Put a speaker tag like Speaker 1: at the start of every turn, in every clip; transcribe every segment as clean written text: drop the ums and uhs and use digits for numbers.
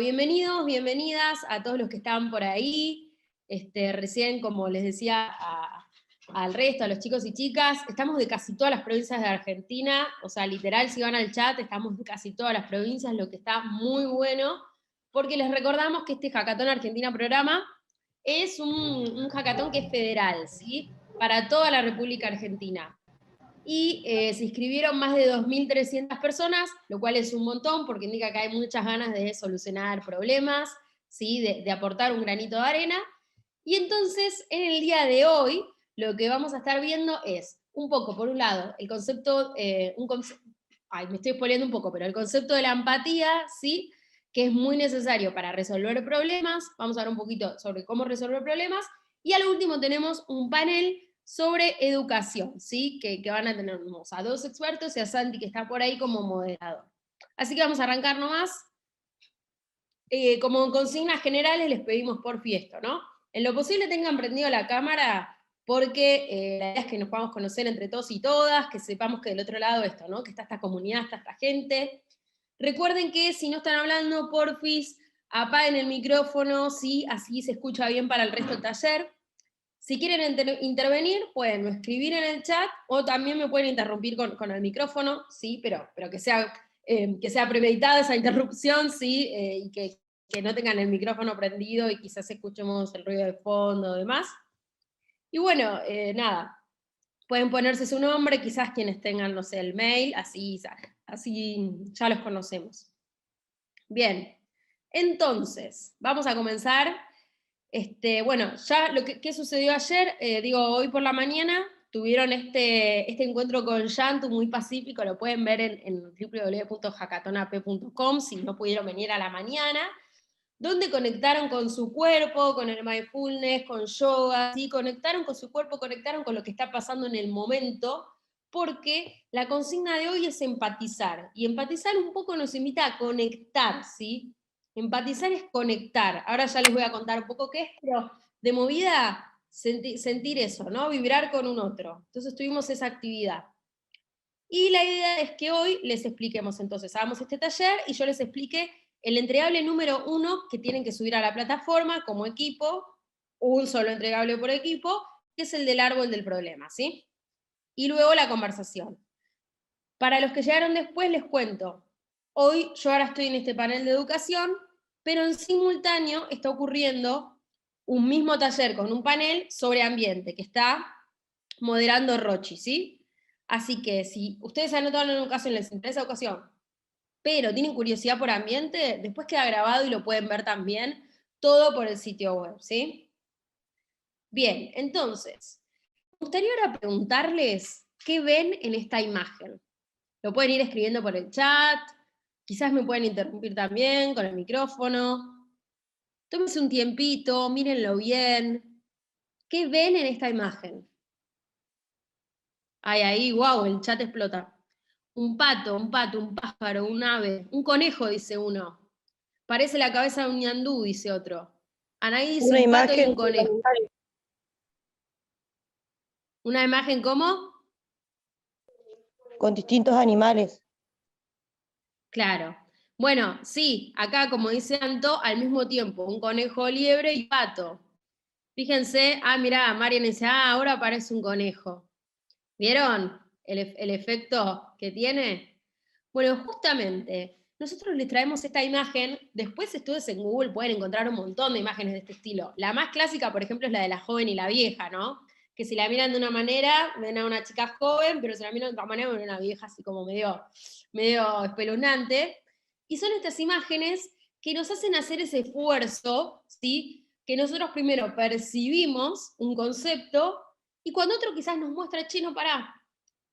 Speaker 1: Bienvenidos, bienvenidas a todos los que están por ahí. Recién, como les decía al resto, a los chicos y chicas, estamos de casi todas las provincias de Argentina, o sea, literal, si van al chat, estamos de casi todas las provincias, lo que está muy bueno, porque les recordamos que este Hackathon Argentina Programa es un hackathon que es federal, ¿sí? Para toda la República Argentina. Y se inscribieron más de 2.300 personas, lo cual es un montón porque indica que hay muchas ganas de solucionar problemas, ¿sí? de aportar un granito de arena. Y entonces, en el día de hoy, lo que vamos a estar viendo es, un poco, por un lado, el concepto, me estoy spoileando un poco, pero el concepto de la empatía, ¿sí? Que es muy necesario para resolver problemas. Vamos a ver un poquito sobre cómo resolver problemas. Y al último tenemos un panel sobre educación, ¿sí? Que van a tener a dos expertos y a Santi, que está por ahí como moderador. Así que vamos a arrancar nomás. Como consignas generales les pedimos por esto, ¿no? En lo posible tengan prendido la cámara, porque la idea es que nos podamos conocer entre todos y todas, que sepamos que del otro lado esto, ¿no? Que está esta comunidad, está esta gente. Recuerden que si no están hablando, porfis, apaguen el micrófono, ¿sí? Así se escucha bien para el resto del taller. Si quieren intervenir, pueden escribir en el chat, o también me pueden interrumpir con el micrófono, ¿sí? Pero que sea premeditada esa interrupción, ¿sí? Y que no tengan el micrófono prendido y quizás escuchemos el ruido de fondo y demás. Y bueno, nada, pueden ponerse su nombre, quizás quienes tengan, no sé, el mail, así ya los conocemos. Bien, entonces, vamos a comenzar. Bueno, ya ¿qué sucedió ayer? Hoy por la mañana tuvieron este encuentro con Yantu muy pacífico, lo pueden ver en www.hackathonap.com si no pudieron venir a la mañana, donde conectaron con su cuerpo, con el mindfulness, con yoga, ¿sí? Conectaron con su cuerpo, conectaron con lo que está pasando en el momento, porque la consigna de hoy es empatizar, y empatizar un poco nos invita a conectar, ¿sí? Empatizar es conectar. Ahora ya les voy a contar un poco qué es, pero de movida sentir eso, ¿no? Vibrar con un otro. Entonces tuvimos esa actividad. Y la idea es que hoy les expliquemos, entonces, hagamos este taller y yo les explique el entregable número 1 que tienen que subir a la plataforma como equipo, un solo entregable por equipo, que es el del árbol del problema, ¿sí? Y luego la conversación. Para los que llegaron después les cuento, hoy yo ahora estoy en este panel de educación, pero en simultáneo está ocurriendo un mismo taller con un panel sobre ambiente, que está moderando Rochi, ¿sí? Así que si ustedes anotaron en educación, les interesa educación, pero tienen curiosidad por ambiente, después queda grabado y lo pueden ver también, todo por el sitio web, ¿sí? Bien, entonces, me gustaría ahora preguntarles qué ven en esta imagen. Lo pueden ir escribiendo por el chat, quizás me pueden interrumpir también con el micrófono. Tómense un tiempito, mírenlo bien. ¿Qué ven en esta imagen? Ahí, wow, el chat explota. Un pato, un pájaro, un ave, un conejo, dice uno. Parece la cabeza de un ñandú, dice otro. Anaí dice
Speaker 2: Una
Speaker 1: un pato y un
Speaker 2: imagen
Speaker 1: conejo. ¿Una imagen cómo?
Speaker 2: con distintos animales.
Speaker 1: Claro. Bueno, sí, acá como dice Anto, al mismo tiempo, un conejo liebre y pato. Fíjense, mirá, Marian dice, ahora aparece un conejo. ¿Vieron el efecto que tiene? Bueno, justamente, nosotros les traemos esta imagen, después ustedes en Google pueden encontrar un montón de imágenes de este estilo. La más clásica, por ejemplo, es la de la joven y la vieja, ¿no? Que si la miran de una manera, ven a una chica joven, pero si la miran de otra manera, ven a una vieja así como medio espeluznante. Y son estas imágenes que nos hacen hacer ese esfuerzo, ¿sí? Que nosotros primero percibimos un concepto y cuando otro quizás nos muestra, che, no, pará,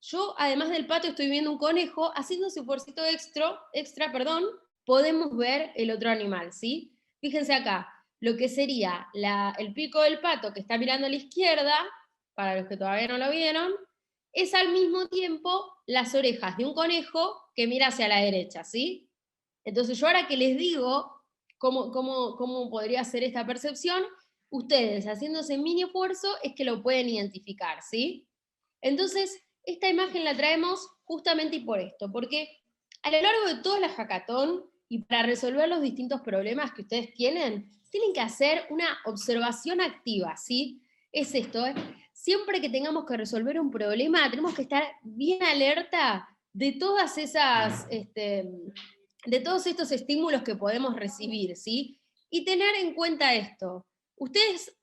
Speaker 1: yo además del pato estoy viendo un conejo, haciendo ese esfuercito extra, podemos ver el otro animal, ¿sí? Fíjense acá, lo que sería el pico del pato que está mirando a la izquierda, para los que todavía no lo vieron, es al mismo tiempo las orejas de un conejo que mira hacia la derecha, ¿sí? Entonces yo ahora que les digo cómo podría ser esta percepción, ustedes haciéndose mini esfuerzo es que lo pueden identificar, ¿sí? Entonces, esta imagen la traemos justamente por esto, porque a lo largo de toda la hackathon Y para resolver los distintos problemas que ustedes tienen que hacer una observación activa, ¿sí? Es esto, ¿eh? Siempre que tengamos que resolver un problema, tenemos que estar bien alerta de todas esas, de todos estos estímulos que podemos recibir, ¿sí? Y tener en cuenta esto. Ustedes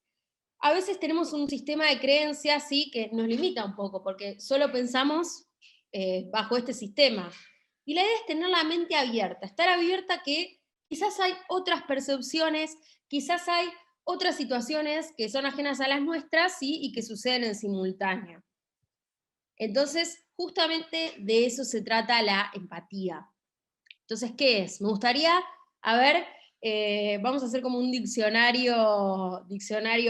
Speaker 1: a veces tenemos un sistema de creencias, ¿sí?, que nos limita un poco, porque solo pensamos bajo este sistema. Y la idea es tener la mente abierta, estar abierta que quizás hay otras percepciones, quizás hay otras situaciones que son ajenas a las nuestras, ¿sí?, y que suceden en simultáneo. Entonces, justamente de eso se trata la empatía. Entonces, ¿qué es? Me gustaría, a ver, vamos a hacer como un diccionario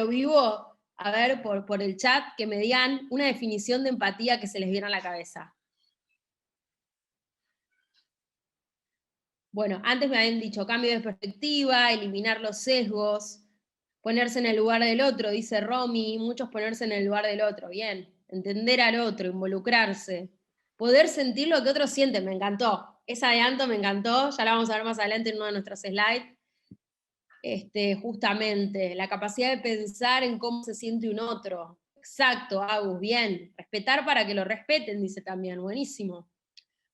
Speaker 1: vivo, a ver, por el chat, que me digan una definición de empatía que se les viene a la cabeza. Bueno, antes me habían dicho cambio de perspectiva, eliminar los sesgos, ponerse en el lugar del otro, dice Romy, muchos ponerse en el lugar del otro, bien, entender al otro, involucrarse, poder sentir lo que otros sienten, me encantó, esa de Anto me encantó, ya la vamos a ver más adelante en uno de nuestros slides, justamente, la capacidad de pensar en cómo se siente un otro, exacto, Agus, bien, respetar para que lo respeten, dice también, buenísimo.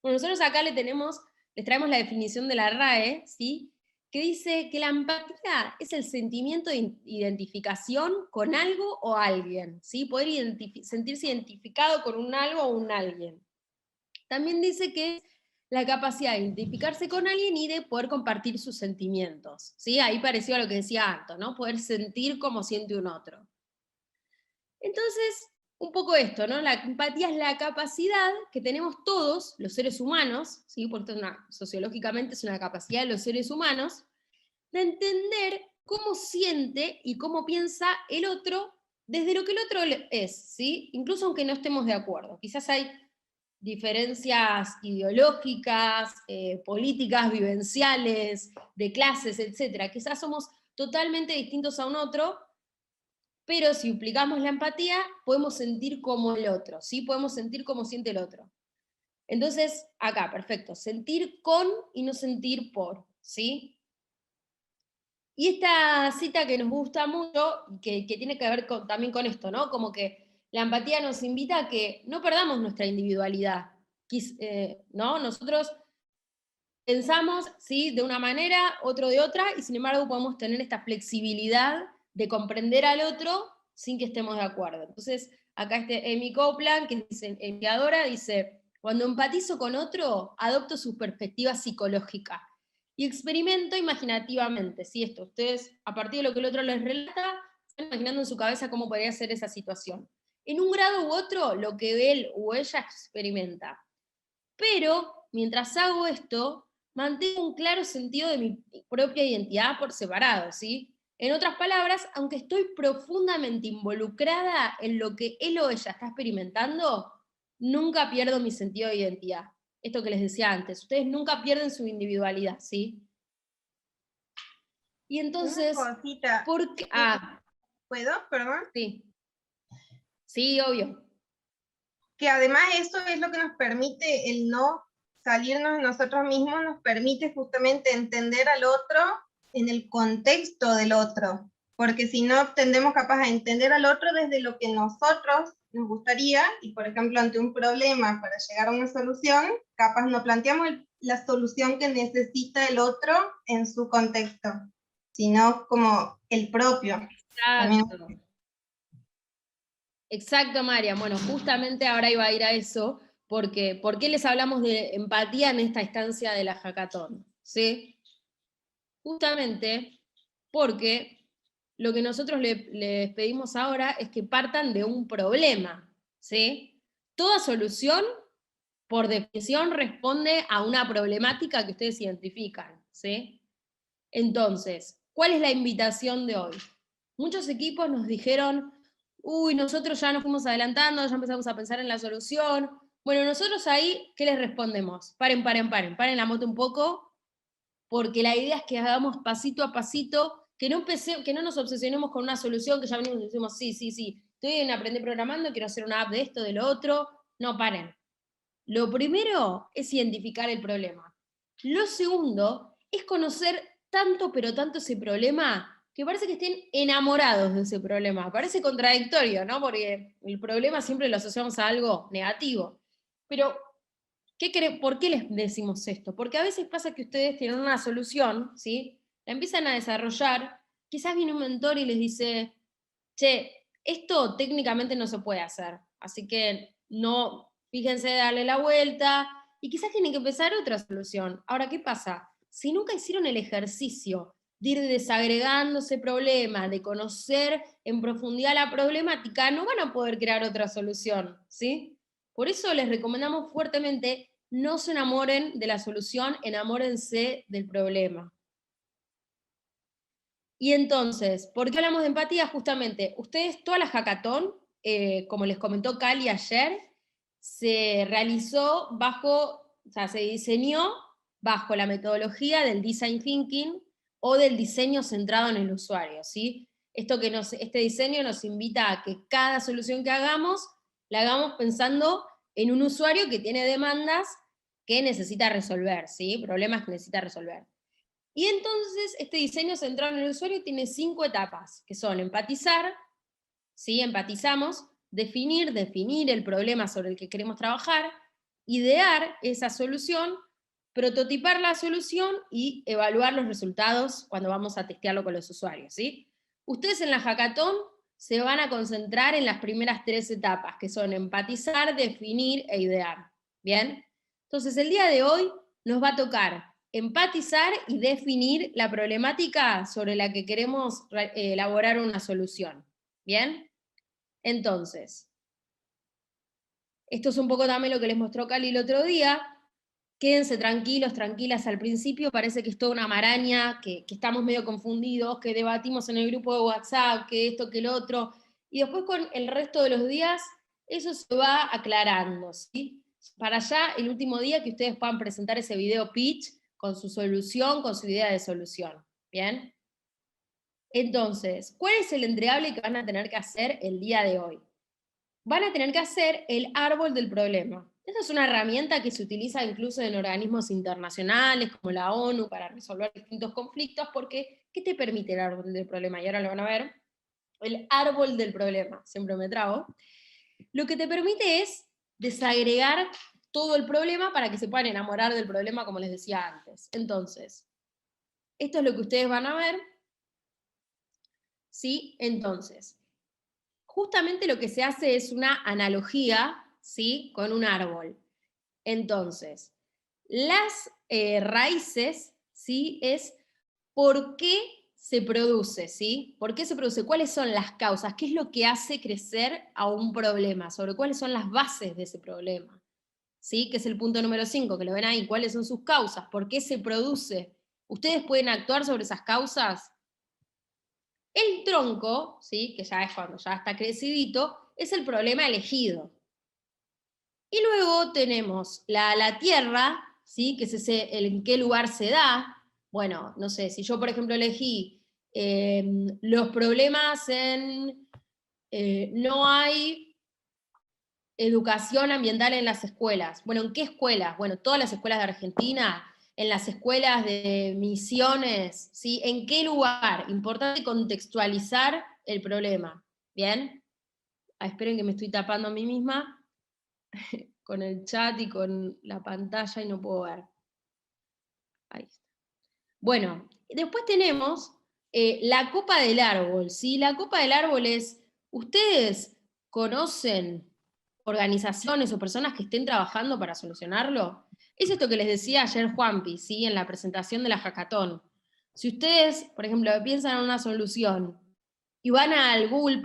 Speaker 1: Bueno, nosotros acá les traemos la definición de la RAE, ¿sí?, que dice que la empatía es el sentimiento de identificación con algo o alguien, ¿sí? Poder sentirse identificado con un algo o un alguien. También dice que es la capacidad de identificarse con alguien y de poder compartir sus sentimientos, ¿sí? Ahí pareció a lo que decía Anto, ¿no? Poder sentir como siente un otro. Entonces, un poco esto, ¿no? La empatía es la capacidad que tenemos todos los seres humanos, ¿sí?, porque sociológicamente es una capacidad de los seres humanos, de entender cómo siente y cómo piensa el otro desde lo que el otro es, ¿sí? Incluso aunque no estemos de acuerdo. Quizás hay diferencias ideológicas, políticas, vivenciales, de clases, etc. Quizás somos totalmente distintos a un otro, pero si implicamos la empatía, podemos sentir como el otro, ¿sí? Podemos sentir cómo siente el otro. Entonces, acá, perfecto, sentir con y no sentir por, ¿sí? Y esta cita que nos gusta mucho, que tiene que ver también con esto, ¿no? Como que la empatía nos invita a que no perdamos nuestra individualidad, ¿no? Nosotros pensamos, ¿sí?, de una manera, otro de otra, y sin embargo podemos tener esta flexibilidad de comprender al otro sin que estemos de acuerdo. Entonces, acá Amy Copeland, que es enviadora, dice, cuando empatizo con otro, adopto su perspectiva psicológica y experimento imaginativamente, ¿sí? Esto, ustedes, a partir de lo que el otro les relata, están imaginando en su cabeza cómo podría ser esa situación. En un grado u otro, lo que él o ella experimenta. Pero, mientras hago esto, mantengo un claro sentido de mi propia identidad por separado, ¿sí? En otras palabras, aunque estoy profundamente involucrada en lo que él o ella está experimentando, nunca pierdo mi sentido de identidad. Esto que les decía antes, ustedes nunca pierden su individualidad, ¿sí? Y entonces,
Speaker 3: una cosita.
Speaker 1: ¿por qué?
Speaker 3: ¿Puedo? Perdón.
Speaker 1: Sí. Sí, obvio.
Speaker 3: Que además eso es lo que nos permite, el no salirnos de nosotros mismos, nos permite justamente entender al otro en el contexto del otro, porque si no tendemos capaz a entender al otro desde lo que nosotros nos gustaría, y por ejemplo ante un problema para llegar a una solución, capaz no planteamos la solución que necesita el otro en su contexto, sino como el propio.
Speaker 1: Exacto.
Speaker 3: También.
Speaker 1: Exacto, María. Bueno, justamente ahora iba a ir a eso, porque ¿por qué les hablamos de empatía en esta instancia de la hackathon? ¿Sí? Justamente porque lo que nosotros les pedimos ahora es que partan de un problema, ¿sí? Toda solución, por definición, responde a una problemática que ustedes identifican, ¿sí? Entonces, ¿cuál es la invitación de hoy? Muchos equipos nos dijeron, uy, nosotros ya nos fuimos adelantando, ya empezamos a pensar en la solución. Bueno, nosotros ahí, ¿qué les respondemos? Paren la moto un poco, porque la idea es que hagamos pasito a pasito, que no nos obsesionemos con una solución que ya venimos y decimos, sí, estoy en aprender programando, quiero hacer una app de esto, de lo otro. No, paren. Lo primero es identificar el problema. Lo segundo es conocer tanto, pero tanto ese problema, que parece que estén enamorados de ese problema. Parece contradictorio, ¿no? Porque el problema siempre lo asociamos a algo negativo. Pero, ¿por qué les decimos esto? Porque a veces pasa que ustedes tienen una solución, ¿sí? La empiezan a desarrollar, quizás viene un mentor y les dice, che, esto técnicamente no se puede hacer, así que no, fíjense de darle la vuelta, y quizás tienen que empezar otra solución. Ahora, ¿qué pasa? Si nunca hicieron el ejercicio de ir desagregando ese problema, de conocer en profundidad la problemática, no van a poder crear otra solución, ¿sí? Por eso les recomendamos fuertemente, no se enamoren de la solución, enamórense del problema. Y entonces, ¿por qué hablamos de empatía? Justamente, ustedes, toda la hackathon, como les comentó Cali ayer, se realizó se diseñó bajo la metodología del design thinking o del diseño centrado en el usuario, ¿sí? Este diseño nos invita a que cada solución que hagamos, la hagamos pensando en un usuario que tiene demandas que necesita resolver, ¿sí? Problemas que necesita resolver. Y entonces este diseño centrado en el usuario tiene 5 etapas, que son empatizar, ¿sí? Empatizamos, definir el problema sobre el que queremos trabajar, idear esa solución, prototipar la solución y evaluar los resultados cuando vamos a testearlo con los usuarios, ¿sí? Ustedes en la hackathon se van a concentrar en las primeras 3 etapas, que son empatizar, definir e idear, ¿bien? Entonces el día de hoy nos va a tocar empatizar y definir la problemática sobre la que queremos elaborar una solución, ¿bien? Entonces, esto es un poco también lo que les mostró Cali el otro día. Quédense tranquilos, tranquilas al principio, parece que es toda una maraña, que estamos medio confundidos, que debatimos en el grupo de WhatsApp, que esto, que el otro, y después con el resto de los días eso se va aclarando, ¿sí? Para allá, el último día que ustedes puedan presentar ese video pitch con su solución, con su idea de solución, ¿bien? Entonces, ¿cuál es el entregable que van a tener que hacer el día de hoy? Van a tener que hacer el árbol del problema. Esta es una herramienta que se utiliza incluso en organismos internacionales como la ONU para resolver distintos conflictos, porque ¿qué te permite el árbol del problema? Y ahora lo van a ver. El árbol del problema, siempre me trago. Lo que te permite es desagregar todo el problema para que se puedan enamorar del problema, como les decía antes. Entonces, esto es lo que ustedes van a ver. ¿Sí? Entonces, justamente lo que se hace es una analogía, ¿sí? Con un árbol. Entonces, las raíces, ¿sí? Es por qué se produce, ¿sí? ¿Por qué se produce? ¿Cuáles son las causas? ¿Qué es lo que hace crecer a un problema? ¿Sobre cuáles son las bases de ese problema? ¿Sí? Que es el punto número 5, que lo ven ahí. ¿Cuáles son sus causas? ¿Por qué se produce? ¿Ustedes pueden actuar sobre esas causas? El tronco, ¿sí? Que ya es cuando ya está crecidito, es el problema elegido. Y luego tenemos la tierra, ¿sí? Que es en qué lugar se da. Bueno, no sé, si yo por ejemplo elegí los problemas no hay educación ambiental en las escuelas. Bueno, ¿en qué escuelas? Bueno, todas las escuelas de Argentina, en las escuelas de Misiones, ¿sí? ¿En qué lugar? Importante contextualizar el problema, ¿bien? Esperen que me estoy tapando a mí misma con el chat y con la pantalla y no puedo ver. Ahí está. Bueno, después tenemos la copa del árbol, ¿sí? La copa del árbol es, ¿ustedes conocen organizaciones o personas que estén trabajando para solucionarlo? Es esto que les decía ayer Juanpi, ¿sí? En la presentación de la hackathon. Si ustedes, por ejemplo, piensan en una solución y van al Google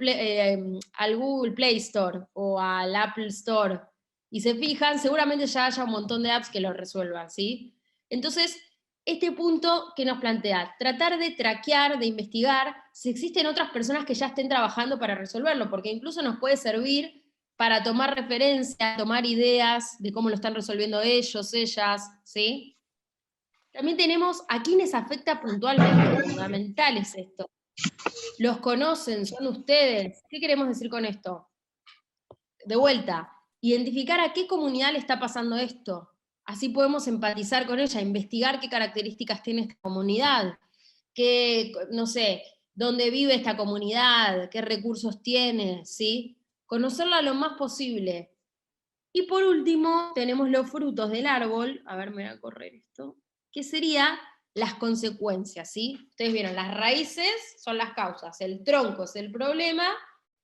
Speaker 1: Play Store o al Apple Store y se fijan, seguramente ya haya un montón de apps que lo resuelvan, ¿sí? Entonces, este punto que nos plantea, tratar de traquear, de investigar si existen otras personas que ya estén trabajando para resolverlo, porque incluso nos puede servir para tomar referencia, tomar ideas de cómo lo están resolviendo ellos, ellas, ¿sí? También tenemos a quienes afecta puntualmente, fundamental es esto. ¿Los conocen? ¿Son ustedes? ¿Qué queremos decir con esto? De vuelta, identificar a qué comunidad le está pasando esto. Así podemos empatizar con ella, investigar qué características tiene esta comunidad, no sé, dónde vive esta comunidad, qué recursos tiene, ¿sí? Conocerla lo más posible. Y por último, tenemos los frutos del árbol, a ver, me voy a correr esto, que sería las consecuencias, ¿sí? Ustedes vieron, las raíces son las causas, el tronco es el problema,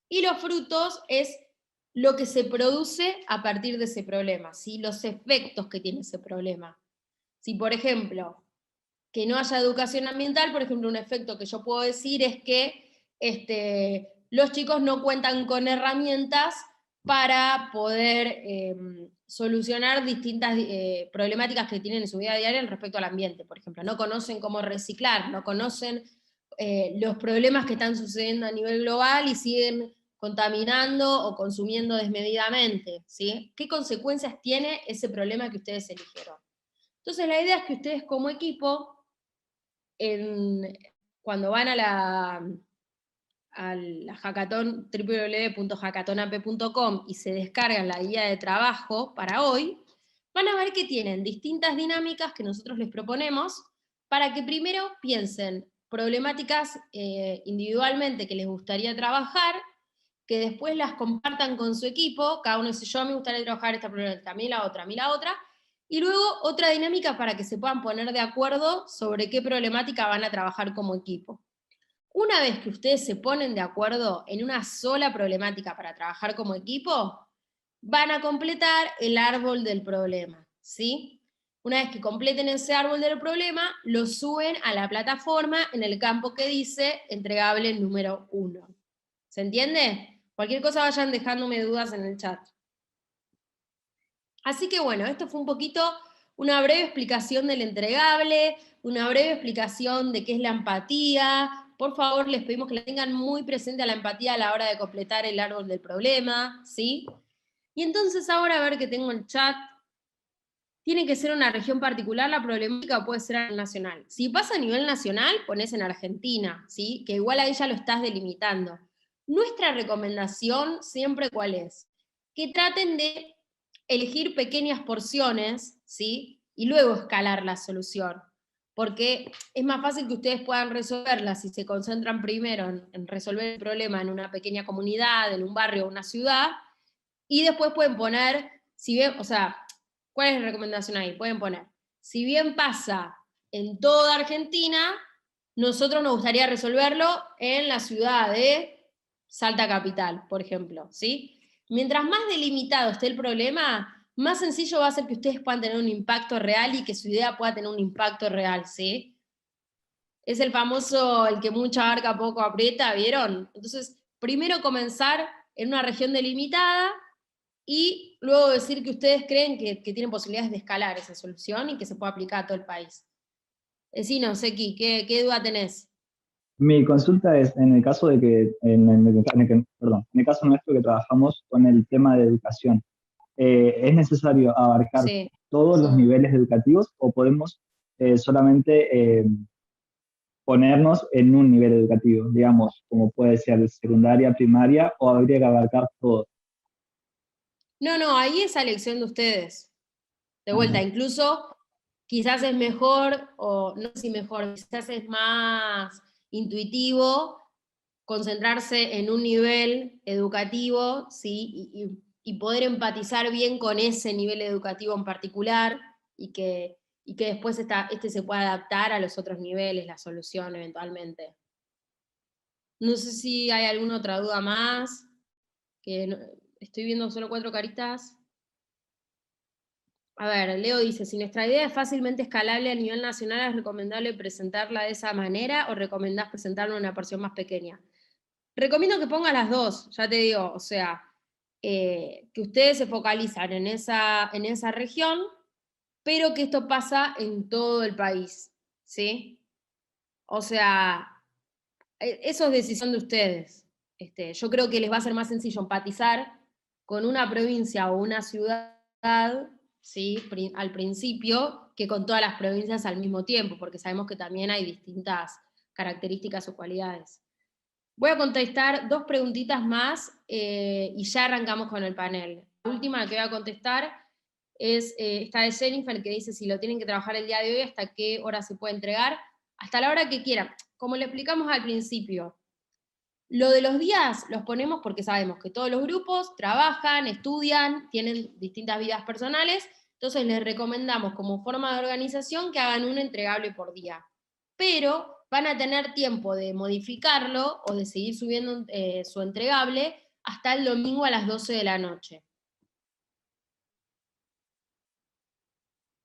Speaker 1: y los frutos es lo que se produce a partir de ese problema, ¿sí? Los efectos que tiene ese problema. Si, por ejemplo, que no haya educación ambiental, por ejemplo, un efecto que yo puedo decir es que los chicos no cuentan con herramientas para poder solucionar distintas problemáticas que tienen en su vida diaria respecto al ambiente, por ejemplo. No conocen cómo reciclar, no conocen los problemas que están sucediendo a nivel global y siguen contaminando o consumiendo desmedidamente, ¿sí? ¿Qué consecuencias tiene ese problema que ustedes eligieron? Entonces la idea es que ustedes como equipo, cuando van a la hackathon, www.hackathonapp.com, y se descargan la guía de trabajo para hoy, van a ver que tienen distintas dinámicas que nosotros les proponemos para que primero piensen problemáticas individualmente que les gustaría trabajar, que después las compartan con su equipo, cada uno dice, yo me gustaría trabajar esta problemática, a mí la otra, y luego otra dinámica para que se puedan poner de acuerdo sobre qué problemática van a trabajar como equipo. Una vez que ustedes se ponen de acuerdo en una sola problemática para trabajar como equipo, van a completar el árbol del problema, ¿sí? Una vez que completen ese árbol del problema, lo suben a la plataforma en el campo que dice entregable número 1. ¿Se entiende? Cualquier cosa vayan dejándome dudas en el chat. Así que bueno, esto fue un poquito una breve explicación del entregable, una breve explicación de qué es la empatía. Por favor, les pedimos que la tengan muy presente a la empatía a la hora de completar el árbol del problema, ¿sí? Y entonces ahora, a ver que tengo el chat, tiene que ser una región particular la problemática o puede ser a nivel nacional. Si pasa a nivel nacional, pones en Argentina, ¿sí? Que igual ahí ya lo estás delimitando. Nuestra recomendación siempre, ¿cuál es? Que traten de elegir pequeñas porciones, ¿sí? Y luego escalar la solución. Porque es más fácil que ustedes puedan resolverla si se concentran primero en resolver el problema en una pequeña comunidad, en un barrio o una ciudad, y después pueden poner, si bien, o sea, ¿cuál es la recomendación ahí? Pueden poner, si bien pasa en toda Argentina, nosotros nos gustaría resolverlo en la ciudad de Salta Capital, por ejemplo, ¿sí? Mientras más delimitado esté el problema, más sencillo va a ser que ustedes puedan tener un impacto real y que su idea pueda tener un impacto real, ¿sí? Es el famoso, el que mucha abarca poco aprieta, ¿vieron? Entonces, primero comenzar en una región delimitada, y luego decir que ustedes creen que tienen posibilidades de escalar esa solución y que se puede aplicar a todo el país. Decinos, Eki, ¿qué duda tenés?
Speaker 4: Mi consulta es, en el caso de que, perdón, en el caso nuestro que trabajamos con el tema de educación, ¿es necesario abarcar
Speaker 1: Sí.
Speaker 4: todos los niveles educativos o podemos solamente ponernos en un nivel educativo, digamos, como puede ser secundaria, primaria, o habría que abarcar todo?
Speaker 1: No, ahí es a elección de ustedes. De vuelta,
Speaker 4: Ajá.
Speaker 1: incluso quizás es mejor, o no sé si mejor, quizás es más intuitivo concentrarse en un nivel educativo, ¿sí? Y poder empatizar bien con ese nivel educativo en particular, y que después este se pueda adaptar a los otros niveles, la solución eventualmente. No sé si hay alguna otra duda más, estoy viendo solo 4 caritas. A ver, Leo dice, si nuestra idea es fácilmente escalable a nivel nacional, ¿es recomendable presentarla de esa manera o recomendás presentarla en una porción más pequeña? Recomiendo que pongan las dos, ya te digo, o sea, que ustedes se focalizan en esa región, pero que esto pasa en todo el país, ¿sí? O sea, eso es decisión de ustedes. Yo creo que les va a ser más sencillo empatizar con una provincia o una ciudad, ¿sí? Al principio, que con todas las provincias al mismo tiempo, porque sabemos que también hay distintas características o cualidades. Voy a contestar 2 preguntitas más y ya arrancamos con el panel. La última que voy a contestar está de Jennifer, que dice si lo tienen que trabajar el día de hoy, hasta qué hora se puede entregar, hasta la hora que quieran. Como le explicamos al principio, lo de los días los ponemos porque sabemos que todos los grupos trabajan, estudian, tienen distintas vidas personales, entonces les recomendamos como forma de organización que hagan un entregable por día. Pero van a tener tiempo de modificarlo o de seguir subiendo su entregable hasta el domingo a las 12 de la noche.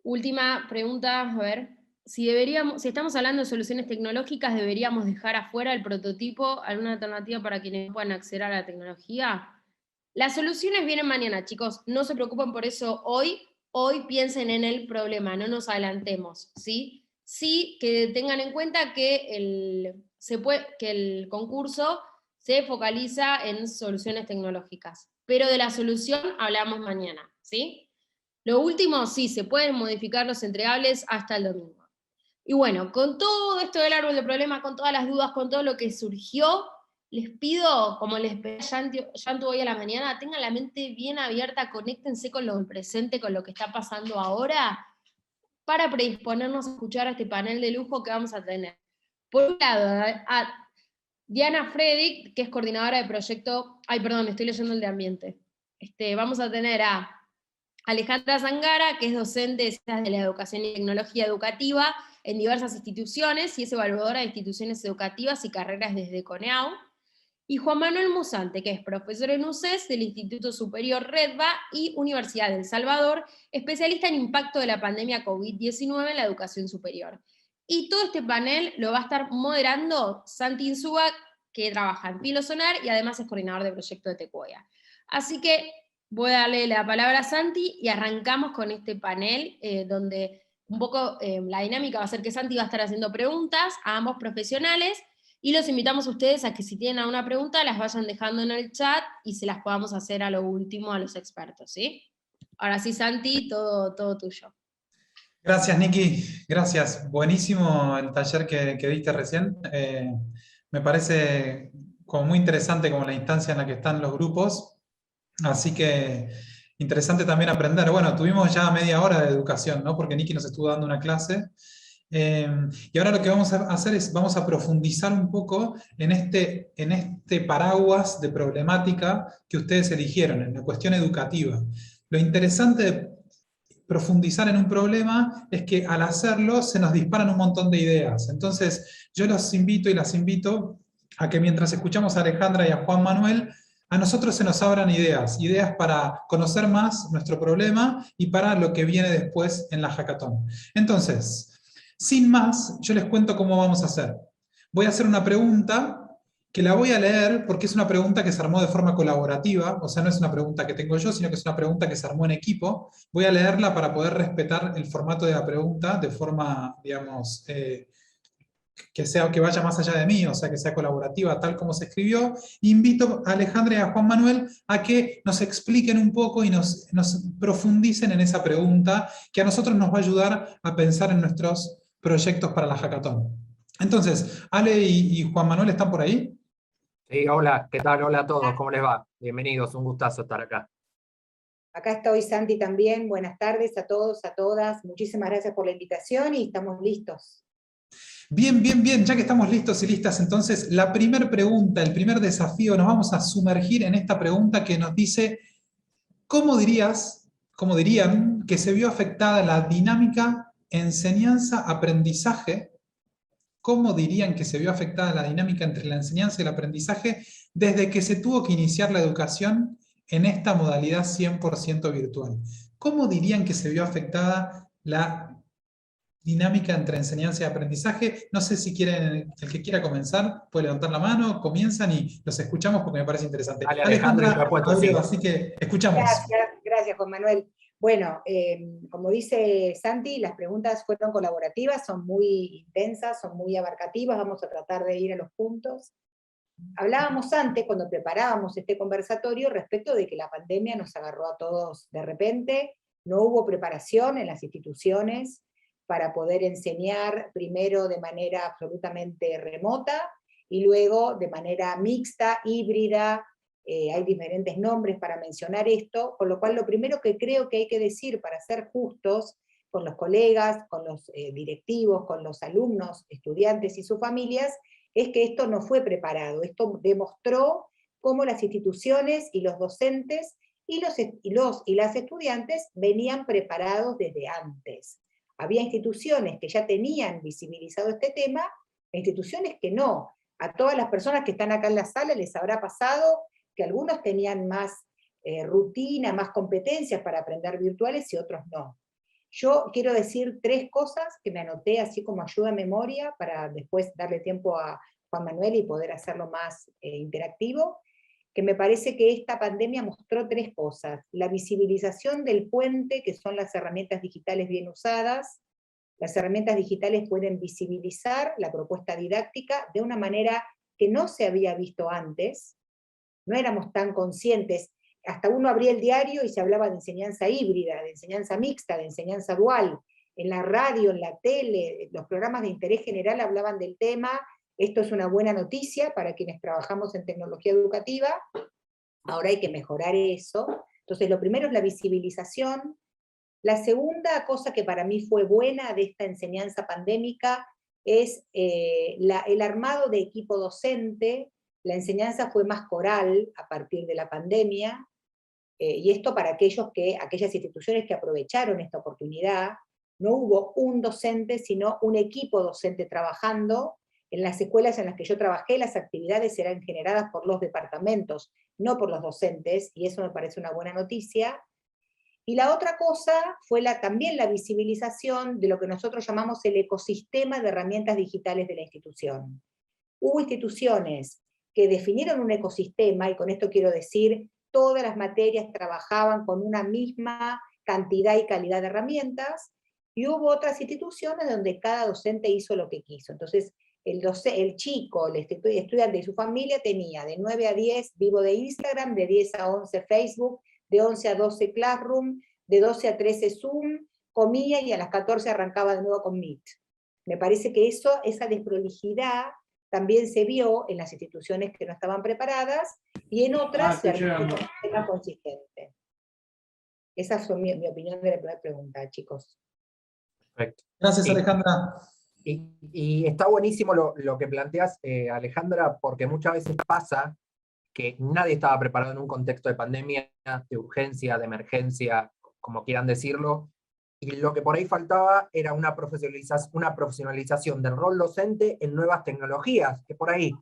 Speaker 1: Última pregunta, a ver. Si estamos hablando de soluciones tecnológicas, ¿deberíamos dejar afuera el prototipo? ¿Alguna alternativa para quienes puedan acceder a la tecnología? Las soluciones vienen mañana, chicos. No se preocupen por eso hoy. Hoy piensen en el problema, no nos adelantemos, ¿sí? Sí, que tengan en cuenta que el concurso se focaliza en soluciones tecnológicas, pero de la solución hablamos mañana, ¿sí? Lo último, sí, se pueden modificar los entregables hasta el domingo. Y bueno, con todo esto del árbol de problemas, con todas las dudas, con todo lo que surgió, les pido, como les pedí a Yantu hoy a la mañana, tengan la mente bien abierta, conéctense con lo del presente, con lo que está pasando ahora, para predisponernos a escuchar a este panel de lujo que vamos a tener. Por un lado, a Diana Fredick, que es coordinadora de proyecto, estoy leyendo el de ambiente. Vamos a tener a Alejandra Zangara, que es docente de la educación y tecnología educativa en diversas instituciones y es evaluadora de instituciones educativas y carreras desde CONEAU, y Juan Manuel Musante, que es profesor en UCES del Instituto Superior Redba y Universidad de El Salvador, especialista en impacto de la pandemia COVID-19 en la educación superior. Y todo este panel lo va a estar moderando Santi Insúa, que trabaja en Pilo Sonar y además es coordinador de proyecto de Tecuoya. Así que voy a darle la palabra a Santi y arrancamos con este panel, donde un poco la dinámica va a ser que Santi va a estar haciendo preguntas a ambos profesionales, y los invitamos a ustedes a que si tienen alguna pregunta las vayan dejando en el chat y se las podamos hacer a lo último a los expertos, ¿sí? Ahora sí, Santi, todo tuyo.
Speaker 5: Gracias, Niki. Gracias. Buenísimo el taller que diste recién. Me parece como muy interesante como la instancia en la que están los grupos. Así que interesante también aprender. Bueno, tuvimos ya media hora de educación, ¿no? Porque Niki nos estuvo dando una clase. Y ahora lo que vamos a hacer es, vamos a profundizar un poco en este paraguas de problemática que ustedes eligieron, en la cuestión educativa. Lo interesante de profundizar en un problema es que al hacerlo se nos disparan un montón de ideas. Entonces yo los invito y las invito a que mientras escuchamos a Alejandra y a Juan Manuel, a nosotros se nos abran ideas para conocer más nuestro problema y para lo que viene después en la hackathon. Entonces, sin más, yo les cuento cómo vamos a hacer. Voy a hacer una pregunta que la voy a leer porque es una pregunta que se armó de forma colaborativa, o sea, no es una pregunta que tengo yo, sino que es una pregunta que se armó en equipo. Voy a leerla para poder respetar el formato de la pregunta de forma, digamos, que vaya más allá de mí, o sea, que sea colaborativa, tal como se escribió. Invito a Alejandra y a Juan Manuel a que nos expliquen un poco y nos profundicen en esa pregunta, que a nosotros nos va a ayudar a pensar en nuestros proyectos para la hackathon. Entonces, Ale y Juan Manuel, ¿están por ahí?
Speaker 6: Sí, hola, ¿qué tal? Hola a todos, ¿cómo les va? Bienvenidos, un gustazo estar acá.
Speaker 7: Acá estoy, Santi, también. Buenas tardes a todos, a todas. Muchísimas gracias por la invitación y estamos listos.
Speaker 5: Bien, bien, bien. Ya que estamos listos y listas, entonces, la primera pregunta, el primer desafío, nos vamos a sumergir en esta pregunta que nos dice, cómo dirían que se vio afectada la dinámica enseñanza-aprendizaje? ¿Cómo dirían que se vio afectada la dinámica entre la enseñanza y el aprendizaje desde que se tuvo que iniciar la educación en esta modalidad 100% virtual? ¿Cómo dirían que se vio afectada la dinámica entre enseñanza y aprendizaje? No sé si quieren, el que quiera comenzar, puede levantar la mano, comienzan y los escuchamos porque me parece interesante.
Speaker 6: Dale,
Speaker 5: Alejandra,
Speaker 6: Alejandra,
Speaker 5: así que escuchamos.
Speaker 7: Gracias, Juan Manuel. Bueno, como dice Santi, las preguntas fueron colaborativas, son muy intensas, son muy abarcativas, vamos a tratar de ir a los puntos. Hablábamos antes, cuando preparábamos este conversatorio, respecto de que la pandemia nos agarró a todos de repente, no hubo preparación en las instituciones para poder enseñar primero de manera absolutamente remota, y luego de manera mixta, híbrida, hay diferentes nombres para mencionar esto, con lo cual lo primero que creo que hay que decir para ser justos con los colegas, con los directivos, con los alumnos, estudiantes y sus familias, es que esto no fue preparado. Esto demostró cómo las instituciones y los docentes y las estudiantes venían preparados desde antes. Había instituciones que ya tenían visibilizado este tema, e instituciones que no. A todas las personas que están acá en la sala les habrá pasado que algunos tenían más rutina, más competencias para aprender virtuales y otros no. Yo quiero decir 3 cosas que me anoté así como ayuda a memoria para después darle tiempo a Juan Manuel y poder hacerlo más interactivo, que me parece que esta pandemia mostró 3 cosas. La visibilización del puente, que son las herramientas digitales bien usadas. Las herramientas digitales pueden visibilizar la propuesta didáctica de una manera que no se había visto antes. No éramos tan conscientes. Hasta uno abría el diario y se hablaba de enseñanza híbrida, de enseñanza mixta, de enseñanza dual. En la radio, en la tele, los programas de interés general hablaban del tema. Esto es una buena noticia para quienes trabajamos en tecnología educativa. Ahora hay que mejorar eso. Entonces, lo primero es la visibilización. La segunda cosa que para mí fue buena de esta enseñanza pandémica es el armado de equipo docente. La enseñanza fue más coral a partir de la pandemia, y esto para aquellas instituciones que aprovecharon esta oportunidad. No hubo un docente, sino un equipo docente trabajando. En las escuelas en las que yo trabajé, las actividades eran generadas por los departamentos, no por los docentes, y eso me parece una buena noticia. Y la otra cosa fue también la visibilización de lo que nosotros llamamos el ecosistema de herramientas digitales de la institución. Hubo instituciones que definieron un ecosistema, y con esto quiero decir, todas las materias trabajaban con una misma cantidad y calidad de herramientas, y hubo otras instituciones donde cada docente hizo lo que quiso. Entonces, el chico, el estudiante y su familia tenía de 9 a 10 vivo de Instagram, de 10 a 11 Facebook, de 11 a 12 Classroom, de 12 a 13 Zoom, comía y a las 14 arrancaba de nuevo con Meet. Me parece que esa desprolijidad también se vio en las instituciones que no estaban preparadas, y en otras se armó un sistema consistente. Esa fue mi opinión de la primera pregunta, chicos.
Speaker 6: Perfecto.
Speaker 5: Gracias, Alejandra.
Speaker 6: Y está buenísimo lo que planteas, Alejandra, porque muchas veces pasa que nadie estaba preparado en un contexto de pandemia, de urgencia, de emergencia, como quieran decirlo, y lo que por ahí faltaba era una profesionalización del rol docente en nuevas tecnologías, que por ahí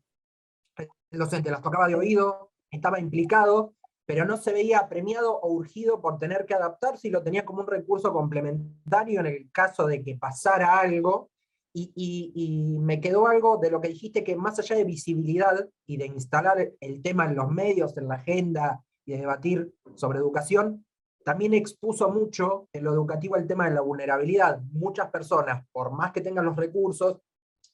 Speaker 6: el docente las tocaba de oído, estaba implicado, pero no se veía premiado o urgido por tener que adaptarse, y lo tenía como un recurso complementario en el caso de que pasara algo. Y me quedó algo de lo que dijiste, que más allá de visibilidad y de instalar el tema en los medios, en la agenda, y de debatir sobre educación, también expuso mucho en lo educativo el tema de la vulnerabilidad. Muchas personas, por más que tengan los recursos,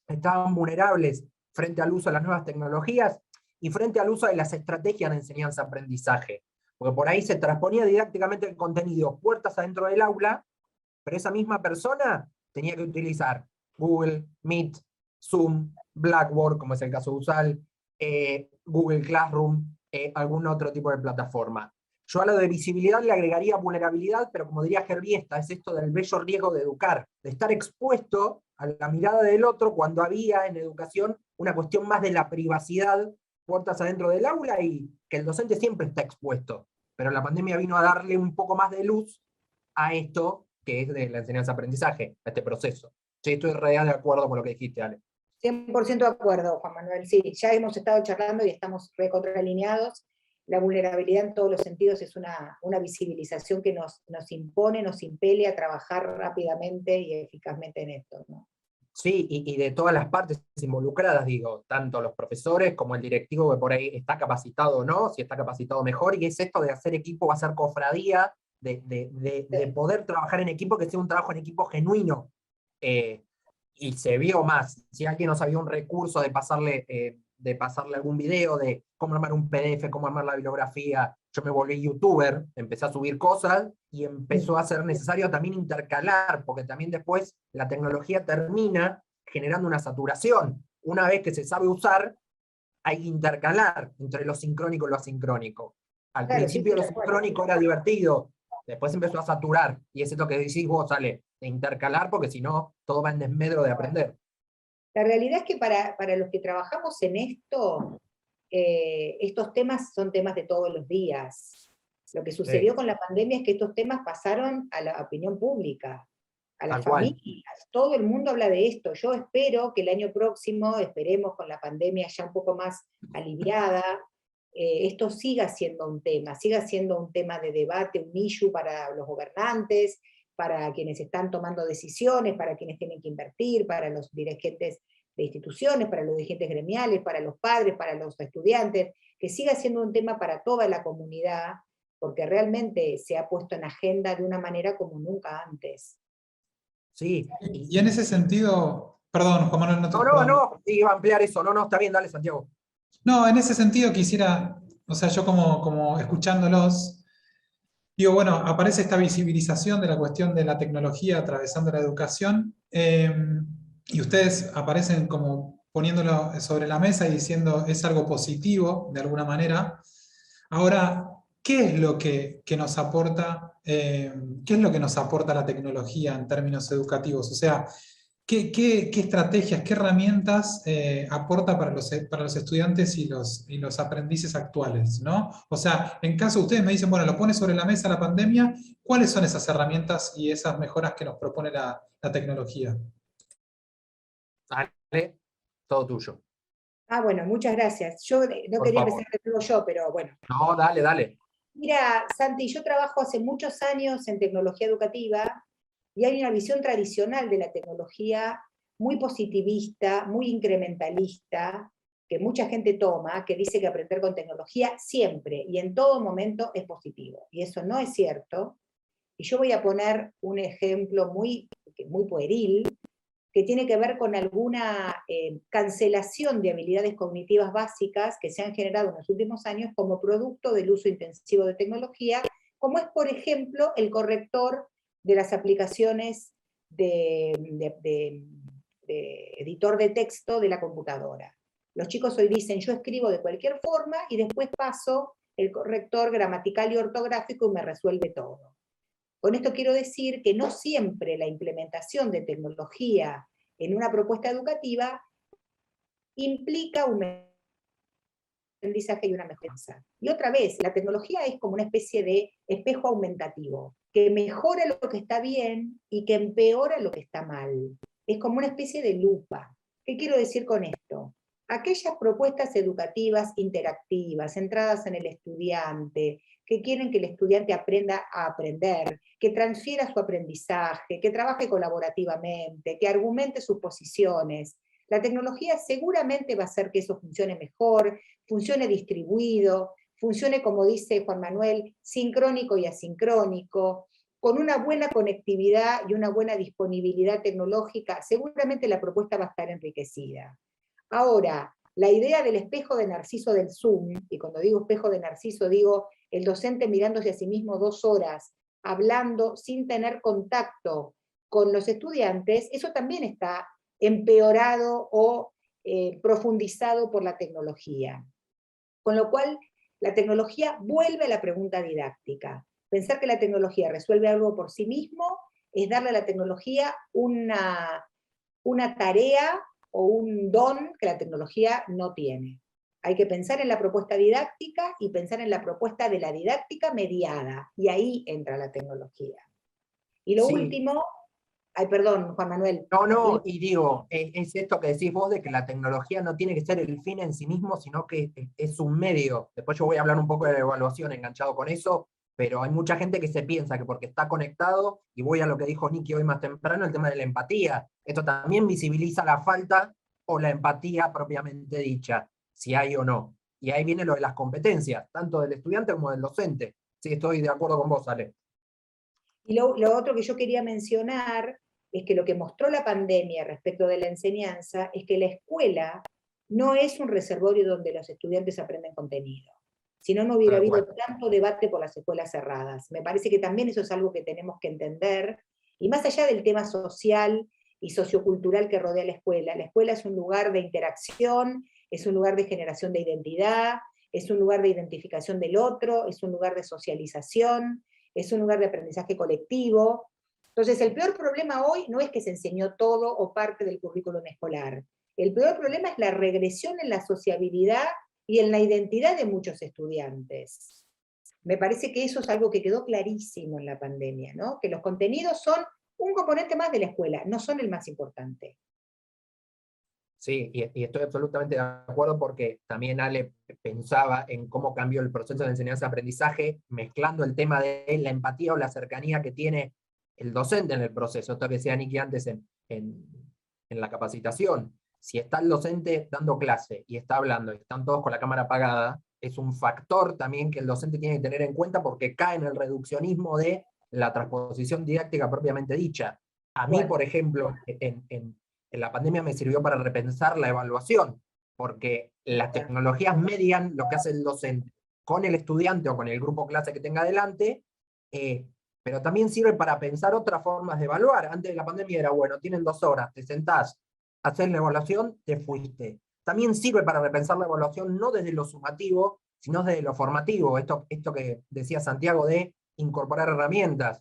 Speaker 6: estaban vulnerables frente al uso de las nuevas tecnologías y frente al uso de las estrategias de enseñanza-aprendizaje. Porque por ahí se transponía didácticamente el contenido puertas adentro del aula, pero esa misma persona tenía que utilizar Google Meet, Zoom, Blackboard, como es el caso de USAL, Google Classroom, algún otro tipo de plataforma. Yo a lo de visibilidad le agregaría vulnerabilidad, pero como diría Gerbiesta, es esto del bello riesgo de educar, de estar expuesto a la mirada del otro, cuando había en educación una cuestión más de la privacidad, puertas adentro del aula, y que el docente siempre está expuesto. Pero la pandemia vino a darle un poco más de luz a esto, que es de la enseñanza-aprendizaje, a este proceso. Sí, estoy real de acuerdo con lo que dijiste, Ale.
Speaker 7: 100% de acuerdo, Juan Manuel. Sí, ya hemos estado charlando y estamos recontraalineados. La vulnerabilidad en todos los sentidos es una visibilización que nos impone, nos impele a trabajar rápidamente y eficazmente en esto, ¿no?
Speaker 6: Sí, y de todas las partes involucradas, digo, tanto los profesores como el directivo, que por ahí está capacitado o no, si está capacitado mejor, y es esto de hacer equipo, hacer cofradía, de poder trabajar en equipo, que sea un trabajo en equipo genuino. Y se vio más. Si alguien no sabía un recurso de pasarle algún video, de cómo armar un PDF, cómo armar la bibliografía, yo me volví youtuber, empecé a subir cosas, y empezó a ser necesario también intercalar, porque también después la tecnología termina generando una saturación. Una vez que se sabe usar, hay que intercalar entre lo sincrónico y lo asincrónico. Al
Speaker 7: Claro,
Speaker 6: principio
Speaker 7: sí,
Speaker 6: lo
Speaker 7: tal cual.
Speaker 6: sincrónico era divertido, después empezó a saturar, y es esto que decís vos, sale de intercalar, porque si no, todo va en desmedro de aprender.
Speaker 7: La realidad es que para los que trabajamos en esto, estos temas son temas de todos los días. Lo que sucedió con la pandemia es que estos temas pasaron a la opinión pública, a las
Speaker 6: Tal cual.
Speaker 7: familias. Todo el mundo habla de esto. Yo espero que el año próximo, esperemos con la pandemia ya un poco más aliviada, esto siga siendo un tema de debate, un issue para los gobernantes, para quienes están tomando decisiones, para quienes tienen que invertir, para los dirigentes de instituciones, para los dirigentes gremiales, para los padres, para los estudiantes, que siga siendo un tema para toda la comunidad, porque realmente se ha puesto en agenda de una manera como nunca antes.
Speaker 6: Sí.
Speaker 5: Y en ese sentido, perdón, Juan Manuel, no te
Speaker 6: No, iba a ampliar eso, no, está bien, dale, Santiago.
Speaker 5: No, en ese sentido quisiera, o sea, yo como escuchándolos, digo, bueno, aparece esta visibilización de la cuestión de la tecnología atravesando la educación, y ustedes aparecen como poniéndolo sobre la mesa y diciendo es algo positivo, de alguna manera. Ahora, ¿qué es lo que nos aporta, qué es lo que nos aporta la tecnología en términos educativos? O sea, ¿qué estrategias, qué herramientas aporta para los estudiantes y los aprendices actuales, ¿no? O sea, en caso ustedes me dicen, bueno, lo pone sobre la mesa la pandemia, ¿cuáles son esas herramientas y esas mejoras que nos propone la tecnología?
Speaker 6: Dale, todo tuyo.
Speaker 7: Bueno, muchas gracias. Yo no
Speaker 6: Por
Speaker 7: quería
Speaker 6: favor.
Speaker 7: empezar de nuevo yo, pero bueno.
Speaker 6: No, dale.
Speaker 7: Mira, Santi, yo trabajo hace muchos años en tecnología educativa y hay una visión tradicional de la tecnología muy positivista, muy incrementalista, que mucha gente toma, que dice que aprender con tecnología siempre y en todo momento es positivo. Y eso no es cierto. Y yo voy a poner un ejemplo muy pueril, que tiene que ver con alguna cancelación de habilidades cognitivas básicas que se han generado en los últimos años como producto del uso intensivo de tecnología, como es, por ejemplo, el corrector de las aplicaciones de editor de texto de la computadora. Los chicos hoy dicen, yo escribo de cualquier forma y después paso el corrector gramatical y ortográfico y me resuelve todo. Con esto quiero decir que no siempre la implementación de tecnología en una propuesta educativa implica un aprendizaje y una mejora. Y otra vez, la tecnología es como una especie de espejo aumentativo, que mejora lo que está bien y que empeora lo que está mal. Es como una especie de lupa. ¿Qué quiero decir con esto? Aquellas propuestas educativas interactivas, centradas en el estudiante, que quieren que el estudiante aprenda a aprender, que transfiera su aprendizaje, que trabaje colaborativamente, que argumente sus posiciones. La tecnología seguramente va a hacer que eso funcione mejor, funcione distribuido, funcione, como dice Juan Manuel, sincrónico y asincrónico, con una buena conectividad y una buena disponibilidad tecnológica, seguramente la propuesta va a estar enriquecida. Ahora, la idea del espejo de Narciso del Zoom, y cuando digo espejo de Narciso digo el docente mirándose a sí mismo 2 horas, hablando sin tener contacto con los estudiantes, eso también está empeorado o profundizado por la tecnología. Con lo cual, la tecnología vuelve a la pregunta didáctica. Pensar que la tecnología resuelve algo por sí mismo es darle a la tecnología una tarea o un don que la tecnología no tiene. Hay que pensar en la propuesta didáctica y pensar en la propuesta de la didáctica mediada, y ahí entra la tecnología. Y lo último, perdón, Juan Manuel.
Speaker 6: No, y digo, es esto que decís vos de que la tecnología no tiene que ser el fin en sí mismo, sino que es un medio. Después yo voy a hablar un poco de la evaluación enganchado con eso, pero hay mucha gente que se piensa que porque está conectado, y voy a lo que dijo Nicky hoy más temprano, el tema de la empatía. Esto también visibiliza la falta o la empatía propiamente dicha, si hay o no. Y ahí viene lo de las competencias, tanto del estudiante como del docente. Sí, estoy de acuerdo con vos, Ale.
Speaker 7: Y lo otro que yo quería mencionar es que lo que mostró la pandemia respecto de la enseñanza es que la escuela no es un reservorio donde los estudiantes aprenden contenido. Si no, no hubiera habido tanto debate por las escuelas cerradas. Me parece que también eso es algo que tenemos que entender. Y más allá del tema social y sociocultural que rodea la escuela es un lugar de interacción, es un lugar de generación de identidad, es un lugar de identificación del otro, es un lugar de socialización, es un lugar de aprendizaje colectivo. Entonces, el peor problema hoy no es que se enseñó todo o parte del currículum escolar. El peor problema es la regresión en la sociabilidad y en la identidad de muchos estudiantes. Me parece que eso es algo que quedó clarísimo en la pandemia, ¿no? Que los contenidos son un componente más de la escuela, no son el más importante.
Speaker 6: Sí, y estoy absolutamente de acuerdo porque también Ale pensaba en cómo cambió el proceso de enseñanza-aprendizaje, mezclando el tema de la empatía o la cercanía que tiene el docente en el proceso. Esto que decía Niki antes en la capacitación. Si está el docente dando clase y está hablando y están todos con la cámara apagada, es un factor también que el docente tiene que tener en cuenta porque cae en el reduccionismo de la transposición didáctica propiamente dicha. A mí, por ejemplo, en la pandemia me sirvió para repensar la evaluación, porque las tecnologías median lo que hace el docente con el estudiante o con el grupo clase que tenga delante, pero también sirve para pensar otras formas de evaluar. Antes de la pandemia era, bueno, tienen 2 horas, te sentás, haces la evaluación, te fuiste. También sirve para repensar la evaluación no desde lo sumativo, sino desde lo formativo, esto que decía Santiago de incorporar herramientas.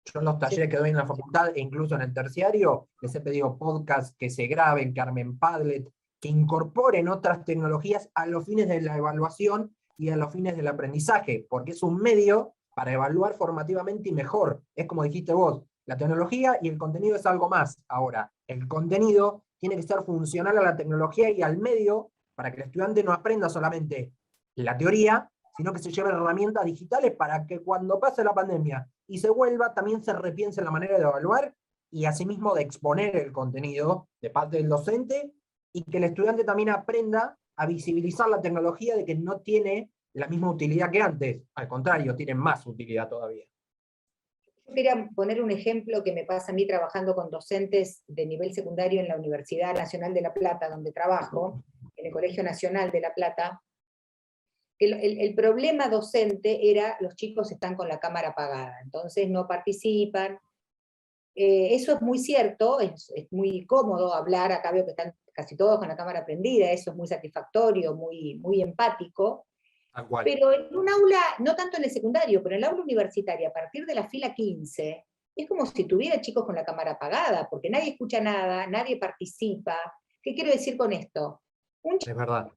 Speaker 6: Yo en los talleres que doy en la facultad e incluso en el terciario, les he pedido podcasts que se graben, que armen Padlet, que incorporen otras tecnologías a los fines de la evaluación y a los fines del aprendizaje, porque es un medio para evaluar formativamente y mejor. Es como dijiste vos, la tecnología y el contenido es algo más. Ahora, el contenido tiene que ser funcional a la tecnología y al medio para que el estudiante no aprenda solamente la teoría, sino que se lleven herramientas digitales para que cuando pase la pandemia y se vuelva, también se repiense la manera de evaluar y asimismo de exponer el contenido de parte del docente, y que el estudiante también aprenda a visibilizar la tecnología de que no tiene la misma utilidad que antes, al contrario, tiene más utilidad todavía.
Speaker 7: Yo quería poner un ejemplo que me pasa a mí trabajando con docentes de nivel secundario en la Universidad Nacional de La Plata, donde trabajo, en el Colegio Nacional de La Plata. El problema docente era los chicos están con la cámara apagada, entonces no participan. Eso es muy cierto, es muy cómodo hablar, acá veo que están casi todos con la cámara prendida, eso es muy satisfactorio, muy empático. Pero en un aula, no tanto en el secundario, pero en el aula universitaria, a partir de la fila 15, es como si tuviera chicos con la cámara apagada, porque nadie escucha nada, nadie participa. ¿Qué quiero decir con esto? Un chico
Speaker 6: Es verdad.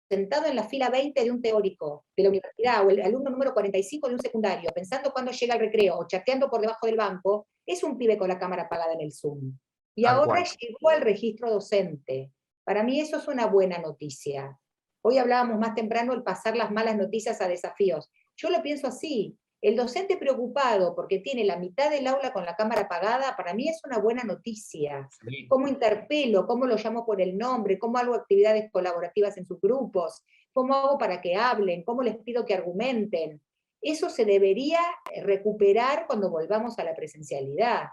Speaker 7: sentado en la fila 20 de un teórico de la universidad, o el alumno número 45 de un secundario, pensando cuándo llega el recreo, o chateando por debajo del banco, es un pibe con la cámara apagada en el Zoom. Y ahora llegó al registro docente. Para mí eso es una buena noticia. Hoy hablábamos más temprano el pasar las malas noticias a desafíos. Yo lo pienso así. El docente preocupado porque tiene la mitad del aula con la cámara apagada, para mí es una buena noticia.
Speaker 6: Sí.
Speaker 7: ¿Cómo interpelo? ¿Cómo lo llamo por el nombre? ¿Cómo hago actividades colaborativas en sus grupos? ¿Cómo hago para que hablen? ¿Cómo les pido que argumenten? Eso se debería recuperar cuando volvamos a la presencialidad,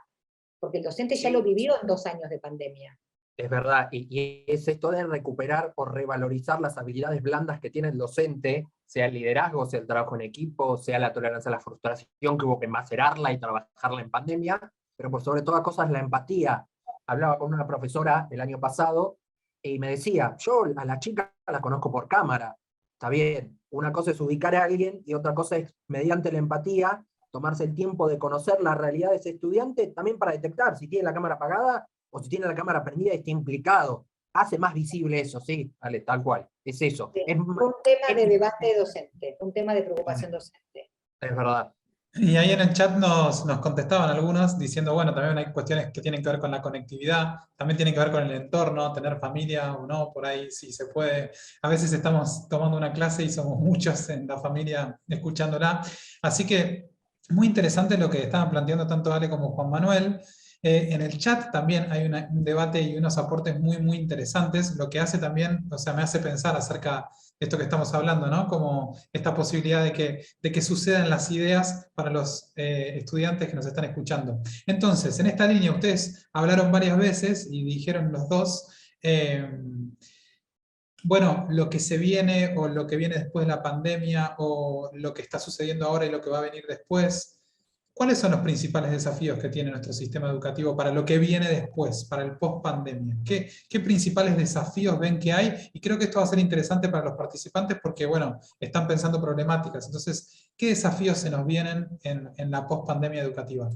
Speaker 7: porque el docente ya lo vivió en 2 años de pandemia.
Speaker 6: Es verdad, y es esto de recuperar o revalorizar las habilidades blandas que tiene el docente, sea el liderazgo, sea el trabajo en equipo, sea la tolerancia a la frustración, que hubo que macerarla y trabajarla en pandemia, pero por sobre todas cosas la empatía. Hablaba con una profesora el año pasado y me decía, yo a la chica la conozco por cámara, está bien, una cosa es ubicar a alguien y otra cosa es, mediante la empatía, tomarse el tiempo de conocer la realidad de ese estudiante, también para detectar si tiene la cámara apagada o si tiene la cámara prendida y está implicado. Hace más visible eso, sí, vale, tal cual, es eso.
Speaker 7: Sí,
Speaker 6: Es
Speaker 7: un tema de debate docente, un tema de preocupación docente.
Speaker 6: Es verdad.
Speaker 5: Y ahí en el chat nos contestaban algunos diciendo, bueno, también hay cuestiones que tienen que ver con la conectividad, también tienen que ver con el entorno, tener familia o no, por ahí si se puede. A veces estamos tomando una clase y somos muchos en la familia escuchándola. Así que muy interesante lo que estaban planteando tanto Ale como Juan Manuel. En el chat también hay un debate y unos aportes muy interesantes, lo que hace también, o sea, me hace pensar acerca de esto que estamos hablando, ¿no? Como esta posibilidad de que sucedan las ideas para los estudiantes que nos están escuchando. Entonces, en esta línea ustedes hablaron varias veces y dijeron los dos, bueno, lo que se viene o lo que viene después de la pandemia o lo que está sucediendo ahora y lo que va a venir después. ¿Cuáles son los principales desafíos que tiene nuestro sistema educativo para lo que viene después, para el post-pandemia? ¿Qué principales desafíos ven que hay? Y creo que esto va a ser interesante para los participantes porque, bueno, están pensando problemáticas. Entonces, ¿qué desafíos se nos vienen en la post-pandemia educativa?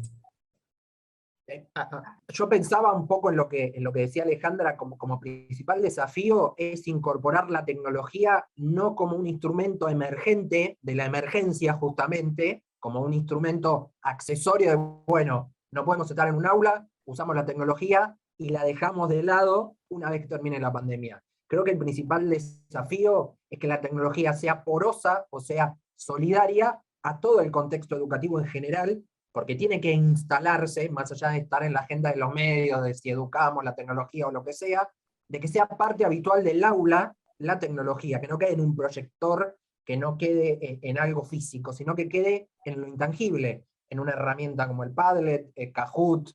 Speaker 6: Yo pensaba un poco en lo que decía Alejandra, como principal desafío es incorporar la tecnología no como un instrumento emergente de la emergencia justamente, como un instrumento accesorio de, bueno, no podemos estar en un aula, usamos la tecnología y la dejamos de lado una vez que termine la pandemia. Creo que el principal desafío es que la tecnología sea porosa, o sea, solidaria a todo el contexto educativo en general, porque tiene que instalarse, más allá de estar en la agenda de los medios, de si educamos la tecnología o lo que sea, de que sea parte habitual del aula la tecnología, que no quede en un proyector, que no quede en algo físico, sino que quede en lo intangible, en una herramienta como el Padlet, Kahoot,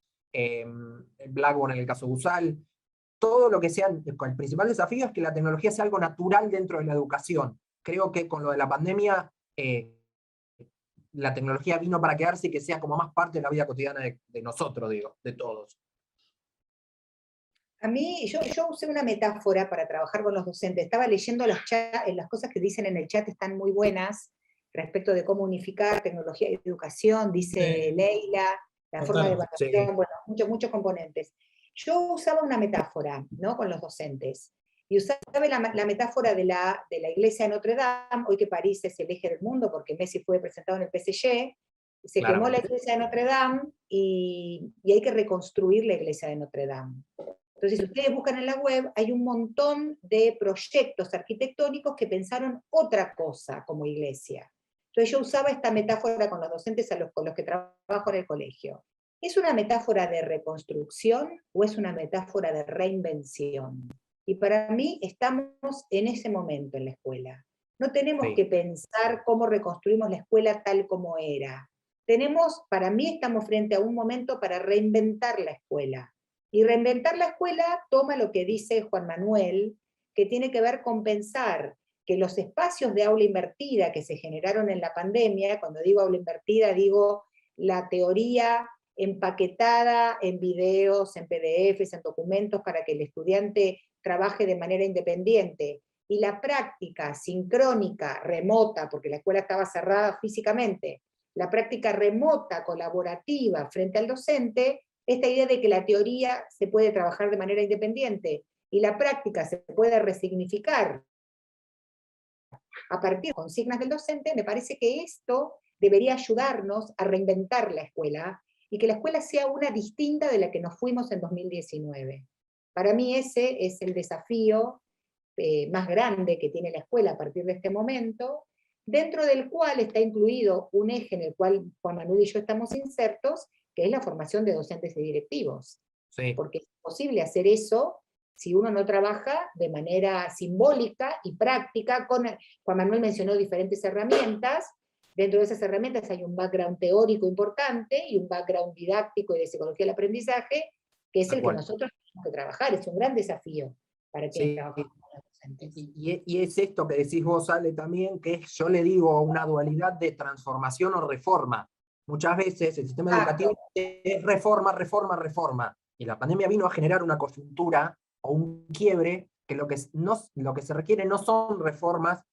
Speaker 6: Blackboard en el caso de USAL, todo lo que sea. El principal desafío es que la tecnología sea algo natural dentro de la educación. Creo que con lo de la pandemia, la tecnología vino para quedarse y que sea como más parte de la vida cotidiana de nosotros, digo, de todos.
Speaker 7: A mí, yo usé una metáfora para trabajar con los docentes. Estaba leyendo las cosas que dicen en el chat, están muy buenas, respecto de cómo unificar tecnología y educación, dice Leila, la forma de evaluación, bueno, muchos componentes. Yo usaba una metáfora, ¿no?, con los docentes. Y usaba la metáfora de la iglesia de Notre Dame, hoy que París es el eje del mundo, porque Messi fue presentado en el PSG, se quemó la iglesia de Notre Dame y hay que reconstruir la iglesia de Notre Dame. Entonces, si ustedes buscan en la web, hay un montón de proyectos arquitectónicos que pensaron otra cosa como iglesia. Entonces yo usaba esta metáfora con los docentes con los que trabajo en el colegio. ¿Es una metáfora de reconstrucción o es una metáfora de reinvención? Y para mí estamos en ese momento en la escuela. No tenemos que pensar cómo reconstruimos la escuela tal como era. Para mí estamos frente a un momento para reinventar la escuela. Y reinventar la escuela toma lo que dice Juan Manuel, que tiene que ver con pensar que los espacios de aula invertida que se generaron en la pandemia, cuando digo aula invertida digo la teoría empaquetada en videos, en PDFs, en documentos para que el estudiante trabaje de manera independiente, y la práctica sincrónica, remota, porque la escuela estaba cerrada físicamente, la práctica remota, colaborativa frente al docente, esta idea de que la teoría se puede trabajar de manera independiente y la práctica se puede resignificar a partir de consignas del docente, me parece que esto debería ayudarnos a reinventar la escuela y que la escuela sea una distinta de la que nos fuimos en 2019. Para mí ese es el desafío más grande que tiene la escuela a partir de este momento, dentro del cual está incluido un eje en el cual Juan Manuel y yo estamos insertos, que es la formación de docentes y directivos. Sí. Porque es posible hacer eso si uno no trabaja de manera simbólica y práctica. Juan Manuel mencionó diferentes herramientas, dentro de esas herramientas hay un background teórico importante y un background didáctico y de psicología del aprendizaje, que es el que nosotros tenemos que trabajar, es un gran desafío para quienes trabajamos con los docentes.
Speaker 6: Y es esto que decís vos, Ale, también, que yo le digo una dualidad de transformación o reforma. Muchas veces el sistema educativo es reforma, reforma, reforma. Y la pandemia vino a generar una coyuntura o un quiebre que lo que se requiere no son reformas,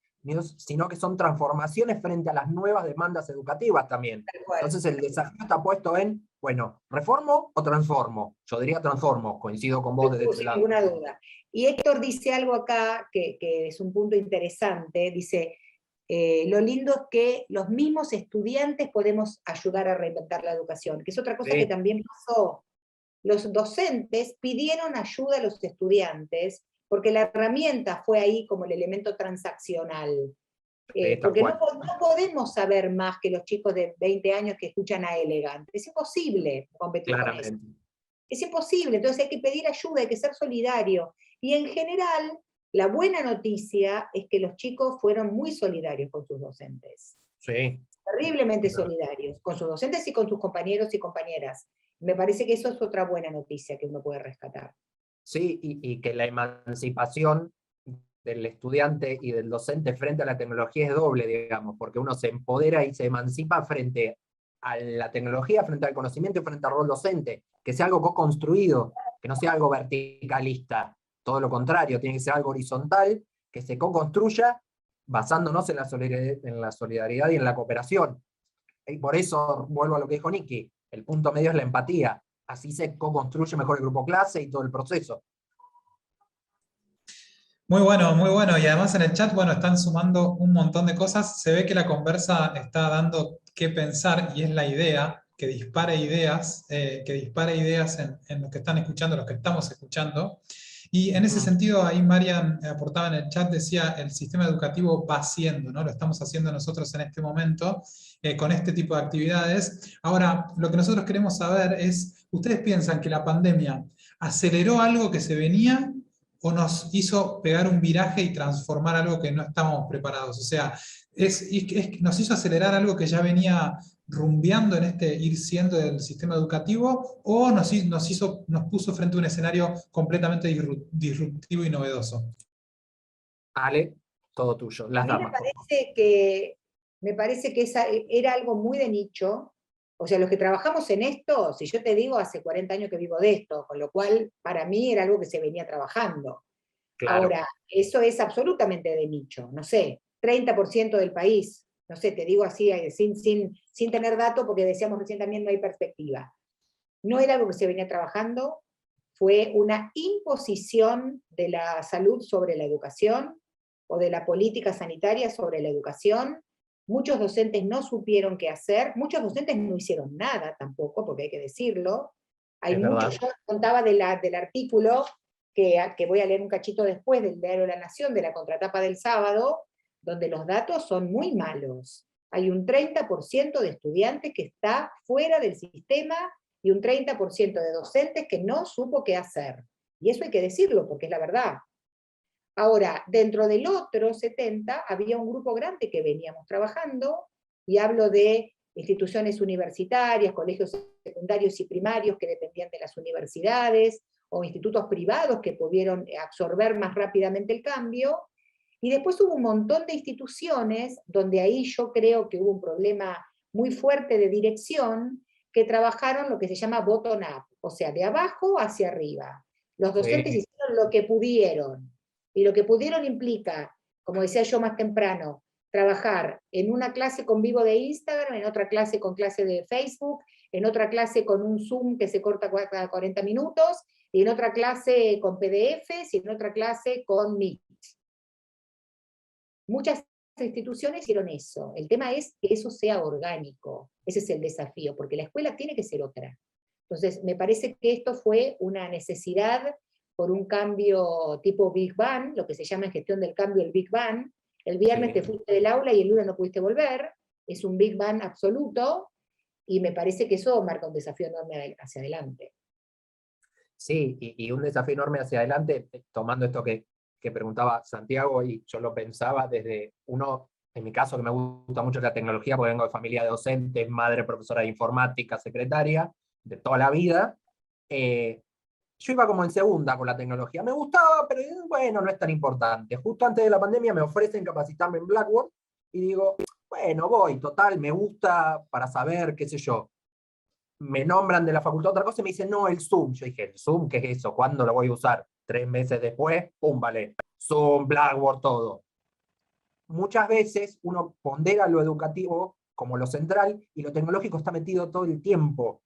Speaker 6: sino que son transformaciones frente a las nuevas demandas educativas también. Entonces el desafío está puesto en, bueno, ¿reformo o transformo? Yo diría transformo, coincido con vos desde ese lado.
Speaker 7: Sin ninguna duda. Y Héctor dice algo acá que es un punto interesante, dice, lo lindo es que los mismos estudiantes podemos ayudar a reinventar la educación, que es otra cosa que también pasó. Los docentes pidieron ayuda a los estudiantes, porque la herramienta fue ahí como el elemento transaccional. Porque no podemos saber más que los chicos de 20 años que escuchan a Elegant. Es imposible competir con eso. Es imposible, entonces hay que pedir ayuda, hay que ser solidario. Y en general, la buena noticia es que los chicos fueron muy solidarios con sus docentes.
Speaker 6: Sí.
Speaker 7: Terriblemente solidarios, con sus docentes y con sus compañeros y compañeras. Me parece que eso es otra buena noticia que uno puede rescatar.
Speaker 6: Sí, y que la emancipación del estudiante y del docente frente a la tecnología es doble, digamos, porque uno se empodera y se emancipa frente a la tecnología frente al conocimiento y frente al rol docente, que sea algo co-construido, que no sea algo verticalista, todo lo contrario, tiene que ser algo horizontal, que se co-construya basándonos en la solidaridad y en la cooperación. Y por eso, vuelvo a lo que dijo Nicky, el punto medio es la empatía, así se co-construye mejor el grupo clase y todo el proceso.
Speaker 5: Muy bueno, y además en el chat, bueno, están sumando un montón de cosas, se ve que la conversa está dando qué pensar, y es la idea, que dispare ideas en los que están escuchando, los que estamos escuchando. Y en ese sentido, ahí Marian aportaba en el chat, decía, el sistema educativo va haciendo, ¿no? Lo estamos haciendo nosotros en este momento, con este tipo de actividades. Ahora, lo que nosotros queremos saber es, ¿ustedes piensan que la pandemia aceleró algo que se venía, o nos hizo pegar un viraje y transformar algo que no estábamos preparados? O sea, nos hizo acelerar algo que ya venía rumbeando en este ir siendo del sistema educativo, o nos puso frente a un escenario completamente disruptivo y novedoso.
Speaker 6: Ale, todo tuyo, las
Speaker 7: A mí
Speaker 6: damas.
Speaker 7: me parece que era algo muy de nicho. O sea, los que trabajamos en esto, si yo te digo, hace 40 años que vivo de esto, con lo cual para mí era algo que se venía trabajando.
Speaker 6: Claro.
Speaker 7: Ahora, eso es absolutamente de nicho, no sé, 30% del país, no sé, te digo así, sin tener datos, porque decíamos recién también no hay perspectiva. No era algo que se venía trabajando, fue una imposición de la salud sobre la educación, o de la política sanitaria sobre la educación. Muchos docentes no supieron qué hacer, muchos docentes no hicieron nada tampoco, porque hay que decirlo. Hay muchos, yo contaba del artículo, que voy a leer un cachito después, del diario La Nación, de la contratapa del sábado, donde los datos son muy malos. Hay un 30% de estudiantes que está fuera del sistema, y un 30% de docentes que no supo qué hacer. Y eso hay que decirlo, porque es la verdad. Ahora, dentro del otro 70, había un grupo grande que veníamos trabajando, y hablo de instituciones universitarias, colegios secundarios y primarios que dependían de las universidades, o institutos privados que pudieron absorber más rápidamente el cambio, y después hubo un montón de instituciones, donde ahí yo creo que hubo un problema muy fuerte de dirección, que trabajaron lo que se llama bottom-up, o sea, de abajo hacia arriba. Los docentes hicieron lo que pudieron, y lo que pudieron implica, como decía yo más temprano, trabajar en una clase con vivo de Instagram, en otra clase con clase de Facebook, en otra clase con un Zoom que se corta cada 40 minutos, y en otra clase con PDFs, y en otra clase con Meet. Muchas instituciones hicieron eso. El tema es que eso sea orgánico. Ese es el desafío, porque la escuela tiene que ser otra. Entonces, me parece que esto fue una necesidad por un cambio tipo Big Bang, lo que se llama en gestión del cambio el Big Bang. El viernes te fuiste del aula y el lunes no pudiste volver. Es un Big Bang absoluto, y me parece que eso marca un desafío enorme hacia adelante.
Speaker 6: Sí, y un desafío enorme hacia adelante, tomando esto que preguntaba Santiago, y yo lo pensaba desde uno, en mi caso, que me gusta mucho la tecnología, porque vengo de familia de docentes, madre profesora de informática, secretaria, de toda la vida. Yo iba como en segunda con la tecnología, me gustaba, pero bueno, no es tan importante. Justo antes de la pandemia me ofrecen capacitarme en Blackboard, y digo, bueno, voy, total, me gusta para saber, qué sé yo. Me nombran de la facultad otra cosa y me dicen, no, el Zoom. Yo dije, ¿el Zoom qué es eso? ¿Cuándo lo voy a usar? 3 meses después, pum, vale. Zoom, Blackboard, todo. Muchas veces uno pondera lo educativo como lo central, y lo tecnológico está metido todo el tiempo.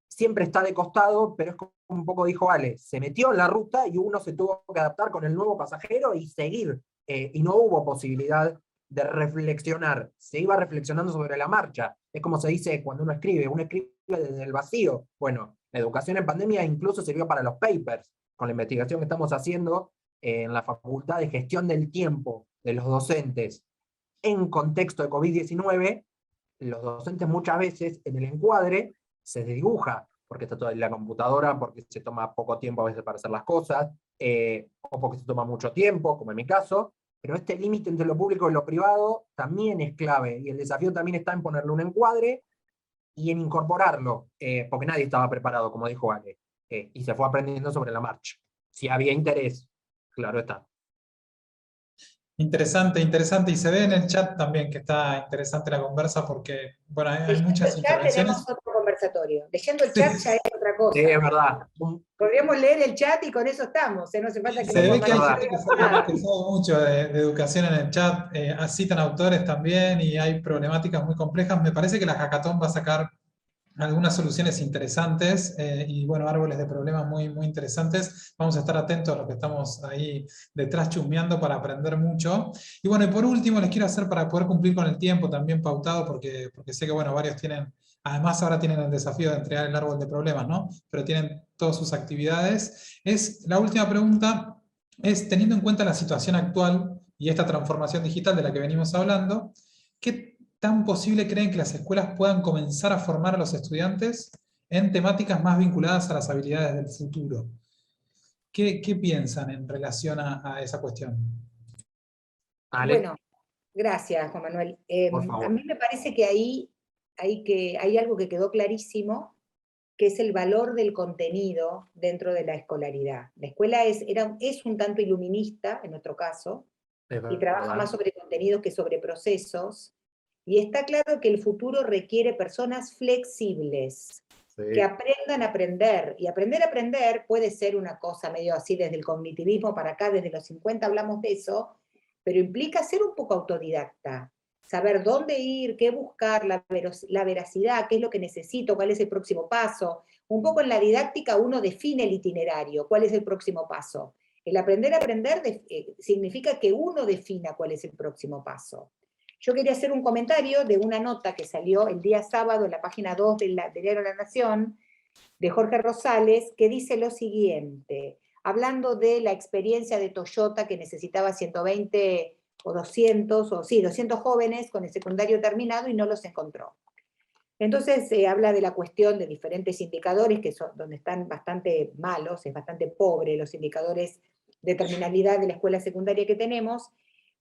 Speaker 6: Siempre está de costado, pero es como un poco dijo Ale, se metió en la ruta y uno se tuvo que adaptar con el nuevo pasajero y seguir. Y no hubo posibilidad de reflexionar, se iba reflexionando sobre la marcha. Es como se dice cuando uno escribe desde el vacío. Bueno, la educación en pandemia incluso sirvió para los papers, con la investigación que estamos haciendo en la Facultad de Gestión del Tiempo de los docentes en contexto de COVID-19. Los docentes muchas veces en el encuadre se dibuja, porque está toda la computadora, porque se toma poco tiempo a veces para hacer las cosas, o porque se toma mucho tiempo, como en mi caso. Pero este límite entre lo público y lo privado también es clave, y el desafío también está en ponerle un encuadre y en incorporarlo, porque nadie estaba preparado, como dijo Ale, y se fue aprendiendo sobre la marcha. Si había interés, claro está.
Speaker 5: Interesante, interesante. Y se ve en el chat también que está interesante la conversa porque, bueno, hay
Speaker 7: Leyendo
Speaker 5: muchas
Speaker 7: el chat tenemos
Speaker 5: intervenciones.
Speaker 7: otro conversatorio. Leyendo el
Speaker 5: Sí,
Speaker 7: chat ya es otra cosa.
Speaker 6: Sí, es verdad.
Speaker 7: Podríamos leer el chat y con eso estamos. No hace falta que
Speaker 5: se
Speaker 7: lo
Speaker 5: ve que hay
Speaker 7: pongamos
Speaker 5: gente
Speaker 7: arriba.
Speaker 5: que sabe mucho de educación en el chat, citan autores también y hay problemáticas muy complejas. Me parece que la hackathon va a sacar algunas soluciones interesantes y bueno, árboles de problemas muy, muy interesantes. Vamos a estar atentos a lo que estamos ahí detrás chusmeando para aprender mucho. Y bueno, y por último les quiero hacer para poder cumplir con el tiempo también pautado, porque sé que bueno, varios tienen, además ahora tienen el desafío de entregar el árbol de problemas, ¿no? Pero tienen todas sus actividades. La última pregunta es, teniendo en cuenta la situación actual y esta transformación digital de la que venimos hablando, ¿qué tan posible creen que las escuelas puedan comenzar a formar a los estudiantes en temáticas más vinculadas a las habilidades del futuro? ¿Qué piensan en relación a esa cuestión?
Speaker 6: Ale,
Speaker 7: Bueno, gracias, Juan Manuel.
Speaker 6: por
Speaker 7: A
Speaker 6: favor.
Speaker 7: mí me parece que ahí hay algo que quedó clarísimo, que es el valor del contenido dentro de la escolaridad. La escuela es un tanto iluminista, en nuestro caso,
Speaker 6: Es
Speaker 7: y trabaja
Speaker 6: verdad.
Speaker 7: más sobre contenidos que sobre procesos, y está claro que el futuro requiere personas flexibles, que
Speaker 6: Sí.
Speaker 7: aprendan a aprender, y aprender a aprender puede ser una cosa medio así desde el cognitivismo para acá, desde los 50 hablamos de eso, pero implica ser un poco autodidacta, saber dónde ir, qué buscar, la veracidad, qué es lo que necesito, cuál es el próximo paso. Un poco en la didáctica uno define el itinerario, cuál es el próximo paso. El aprender a aprender significa que uno defina cuál es el próximo paso. Yo quería hacer un comentario de una nota que salió el día sábado en la página 2 del Diario La Nación, de Jorge Rosales, que dice lo siguiente, hablando de la experiencia de Toyota que necesitaba 120 o 200, o sí, 200 jóvenes con el secundario terminado y no los encontró. Entonces se habla de la cuestión de diferentes indicadores que son, donde están bastante malos, es bastante pobre los indicadores de terminalidad de la escuela secundaria que tenemos,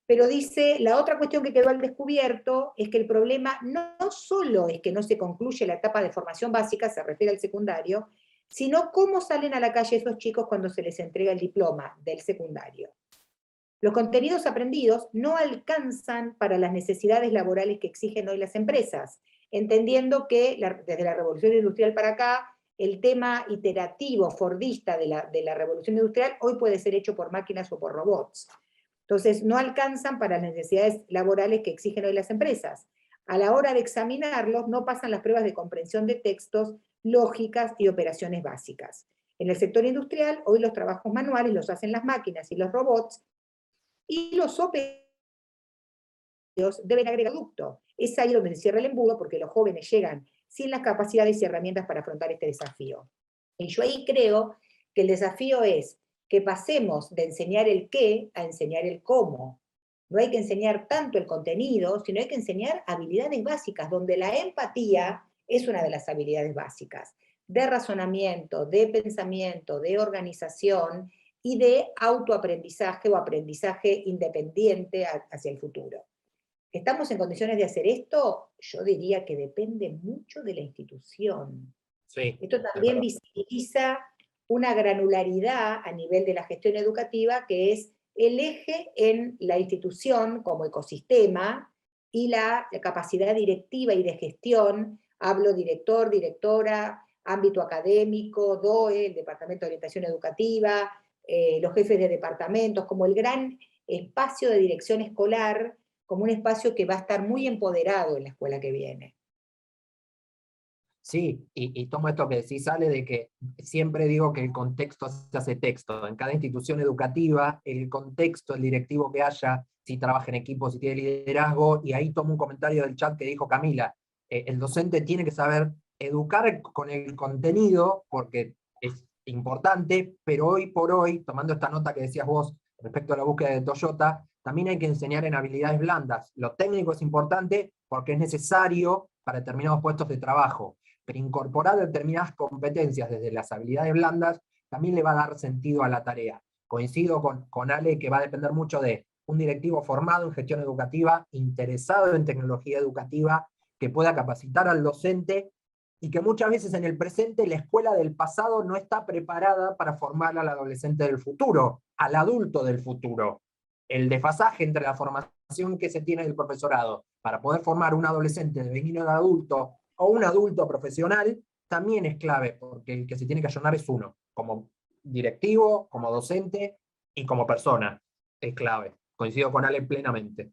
Speaker 7: pero dice, la otra cuestión que quedó al descubierto es que el problema no solo es que no se concluye la etapa de formación básica, se refiere al secundario, sino cómo salen a la calle esos chicos cuando se les entrega el diploma del secundario. Los contenidos aprendidos no alcanzan para las necesidades laborales que exigen hoy las empresas, entendiendo que desde la revolución industrial para acá, el tema iterativo, fordista de la revolución industrial hoy puede ser hecho por máquinas o por robots. Entonces, no alcanzan para las necesidades laborales que exigen hoy las empresas. A la hora de examinarlos, no pasan las pruebas de comprensión de textos, lógicas y operaciones básicas. En el sector industrial, hoy los trabajos manuales los hacen las máquinas y los robots, y los operarios deben agregar producto. Es ahí donde se cierra el embudo, porque los jóvenes llegan sin las capacidades y herramientas para afrontar este desafío. Y yo ahí creo que el desafío es que pasemos de enseñar el qué a enseñar el cómo. No hay que enseñar tanto el contenido, sino hay que enseñar habilidades básicas, donde la empatía es una de las habilidades básicas, de razonamiento, de pensamiento, de organización y de autoaprendizaje o aprendizaje independiente hacia el futuro. ¿Estamos en condiciones de hacer esto? Yo diría que depende mucho de la institución.
Speaker 6: Sí,
Speaker 7: Esto
Speaker 6: es
Speaker 7: también
Speaker 6: verdad.
Speaker 7: visibiliza una granularidad a nivel de la gestión educativa que es el eje en la institución como ecosistema y la capacidad directiva y de gestión, hablo director, directora, ámbito académico, DOE, el Departamento de Orientación Educativa, los jefes de departamentos, como el gran espacio de dirección escolar, como un espacio que va a estar muy empoderado en la escuela que viene.
Speaker 6: Sí, y tomo esto que decís, sale de que siempre digo que el contexto se hace texto. En cada institución educativa, el contexto, el directivo que haya, si trabaja en equipo, si tiene liderazgo, y ahí tomo un comentario del chat que dijo Camila, el docente tiene que saber educar con el contenido, porque es importante, pero hoy por hoy, tomando esta nota que decías vos respecto a la búsqueda de Toyota, también hay que enseñar en habilidades blandas. Lo técnico es importante porque es necesario para determinados puestos de trabajo, pero incorporar determinadas competencias desde las habilidades blandas también le va a dar sentido a la tarea. Coincido con Ale que va a depender mucho de un directivo formado en gestión educativa, interesado en tecnología educativa, que pueda capacitar al docente y que muchas veces en el presente la escuela del pasado no está preparada para formar al adolescente del futuro, al adulto del futuro. el desfasaje entre la formación que se tiene del profesorado para poder formar un adolescente devenido de adulto o un adulto profesional, también es clave, porque el que se tiene que allanar es uno, como directivo, como docente y como persona. Es clave. Coincido con Ale plenamente.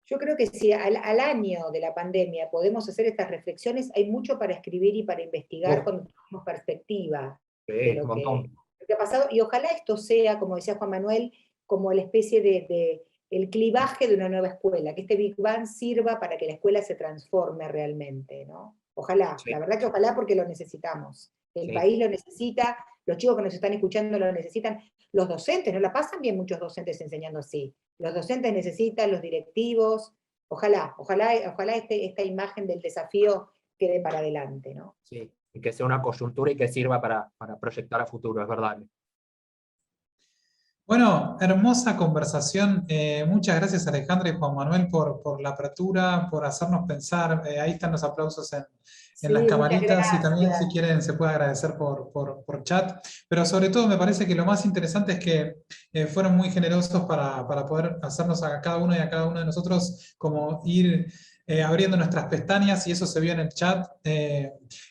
Speaker 7: Yo creo que si al año de la pandemia podemos hacer estas reflexiones, hay mucho para escribir y para investigar cuando tenemos perspectiva de
Speaker 6: Un
Speaker 7: lo
Speaker 6: montón.
Speaker 7: que ha pasado. Y ojalá esto sea, como decía Juan Manuel, como la especie de el clivaje de una nueva escuela, que este Big Bang sirva para que la escuela se transforme realmente, ¿no? Ojalá,
Speaker 6: Sí.
Speaker 7: la verdad que ojalá, porque lo necesitamos. El
Speaker 6: Sí.
Speaker 7: país lo necesita, los chicos que nos están escuchando lo necesitan, los docentes, no la pasan bien muchos docentes enseñando así. Los docentes necesitan, los directivos, ojalá esta imagen del desafío quede para adelante, ¿no?
Speaker 6: Sí, y que sea una coyuntura y que sirva para proyectar a futuro, es verdad.
Speaker 5: Bueno, hermosa conversación. Muchas gracias Alejandra y Juan Manuel por la apertura, por hacernos pensar. Ahí están los aplausos en las
Speaker 7: Sí, muchas
Speaker 5: camaritas y también si
Speaker 7: gracias.
Speaker 5: quieren se puede agradecer por chat. Pero sobre todo me parece que lo más interesante es que fueron muy generosos para poder hacernos a cada uno y a cada uno de nosotros como ir abriendo nuestras pestañas, y eso se vio en el chat.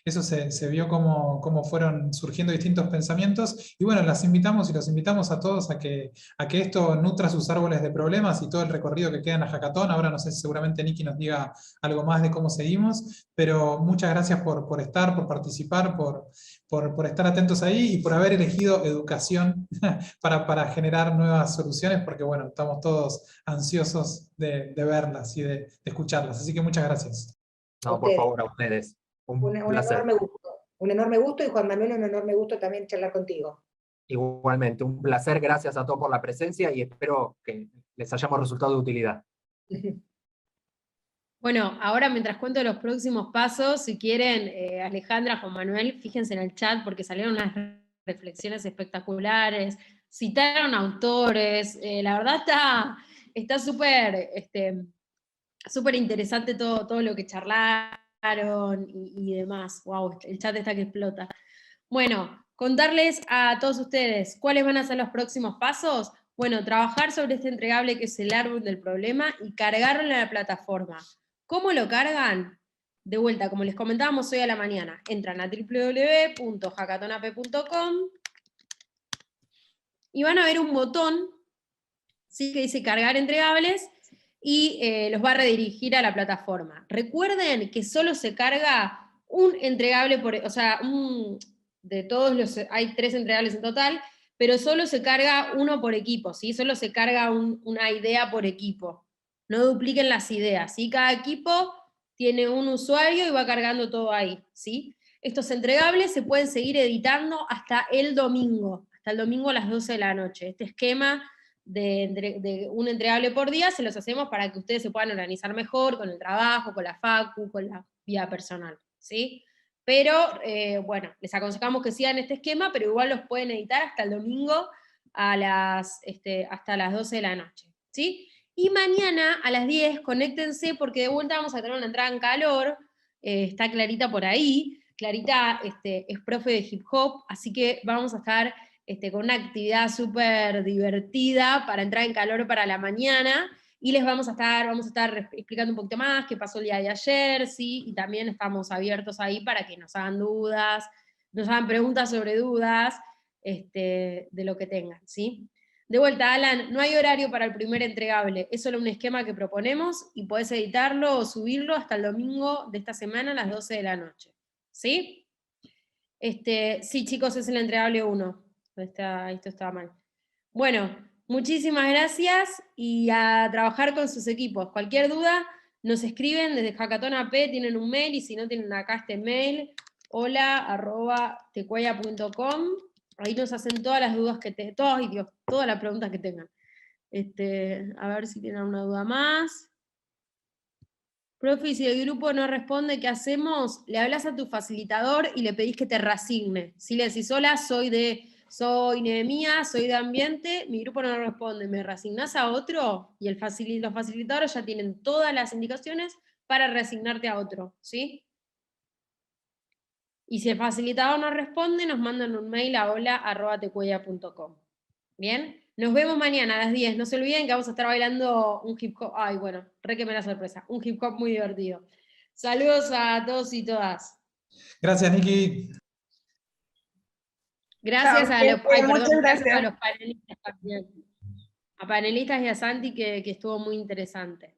Speaker 5: Eso se vio cómo fueron surgiendo distintos pensamientos, y bueno, las invitamos y los invitamos a todos a que esto nutra sus árboles de problemas y todo el recorrido que queda en la hackathon. Ahora no sé si seguramente Nicky nos diga algo más de cómo seguimos, pero muchas gracias por estar, por participar, por estar atentos ahí y por haber elegido educación para generar nuevas soluciones, porque bueno, estamos todos ansiosos de verlas y de escucharlas. Así que muchas gracias.
Speaker 6: No, por favor, a ustedes. Un placer.
Speaker 7: Un enorme gusto, y Juan Manuel, un enorme gusto también charlar contigo.
Speaker 6: Igualmente, un placer, gracias a todos por la presencia y espero que les hayamos resultado de utilidad.
Speaker 1: Bueno, ahora mientras cuento los próximos pasos, si quieren, Alejandra, Juan Manuel, fíjense en el chat porque salieron unas reflexiones espectaculares, citaron autores, la verdad está súper súper interesante todo lo que charlaron y demás. Wow, el chat está que explota. Bueno, contarles a todos ustedes cuáles van a ser los próximos pasos. Bueno, trabajar sobre este entregable que es el árbol del problema y cargarlo en la plataforma. ¿Cómo lo cargan? De vuelta, como les comentábamos hoy a la mañana, entran a www.hackathonap.com y van a ver un botón, ¿sí?, que dice cargar entregables, y los va a redirigir a la plataforma. Recuerden que solo se carga un entregable de todos hay 3 entregables en total, pero solo se carga uno por equipo, ¿sí? Solo se carga una idea por equipo. No dupliquen las ideas, ¿sí? Cada equipo tiene un usuario y va cargando todo ahí, ¿sí? Estos entregables se pueden seguir editando hasta el domingo a las 12 de la noche. Este esquema de un entregable por día se los hacemos para que ustedes se puedan organizar mejor con el trabajo, con la facu, con la vida personal, ¿sí? Pero, bueno, les aconsejamos que sigan este esquema, pero igual los pueden editar hasta el domingo hasta las 12 de la noche, ¿sí? Y mañana a las 10 conéctense, porque de vuelta vamos a tener una entrada en calor, está Clarita por ahí. Clarita es profe de hip hop, así que vamos a estar con una actividad súper divertida para entrar en calor para la mañana, y vamos a estar explicando un poquito más qué pasó el día de ayer, ¿sí? Y también estamos abiertos ahí para que nos hagan dudas, nos hagan preguntas sobre dudas, de lo que tengan, ¿sí? De vuelta, Alan, no hay horario para el primer entregable, es solo un esquema que proponemos y podés editarlo o subirlo hasta el domingo de esta semana a las 12 de la noche, ¿sí? Sí, chicos, es el entregable 1. Esto está mal. Bueno, muchísimas gracias y a trabajar con sus equipos. Cualquier duda, nos escriben desde Hackathon AP, tienen un mail, y si no tienen acá este mail, hola@tecuaya.com. Ahí nos hacen todas las dudas todas las preguntas que tengan. A ver si tienen una duda más. Profe, y si el grupo no responde, ¿qué hacemos? Le hablas a tu facilitador y le pedís que te reasigne. Si le decís, hola, soy Nehemia, soy de ambiente, mi grupo no responde, ¿me reasignás a otro? Y los facilitadores ya tienen todas las indicaciones para reasignarte a otro, ¿sí? Y si el facilitador no responde, nos mandan un mail a hola@tecuella.com. ¿Bien? Nos vemos mañana a las 10. No se olviden que vamos a estar bailando un hip hop. Ay, bueno, re que me la sorpresa. Un hip hop muy divertido. Saludos a todos y todas.
Speaker 5: Gracias, Niki.
Speaker 1: Gracias
Speaker 3: Chao,
Speaker 1: a los,
Speaker 3: gente,
Speaker 1: ay, perdón,
Speaker 3: muchas
Speaker 1: gracias a
Speaker 3: gracias.
Speaker 1: los panelistas también. A panelistas y a Santi, que estuvo muy interesante.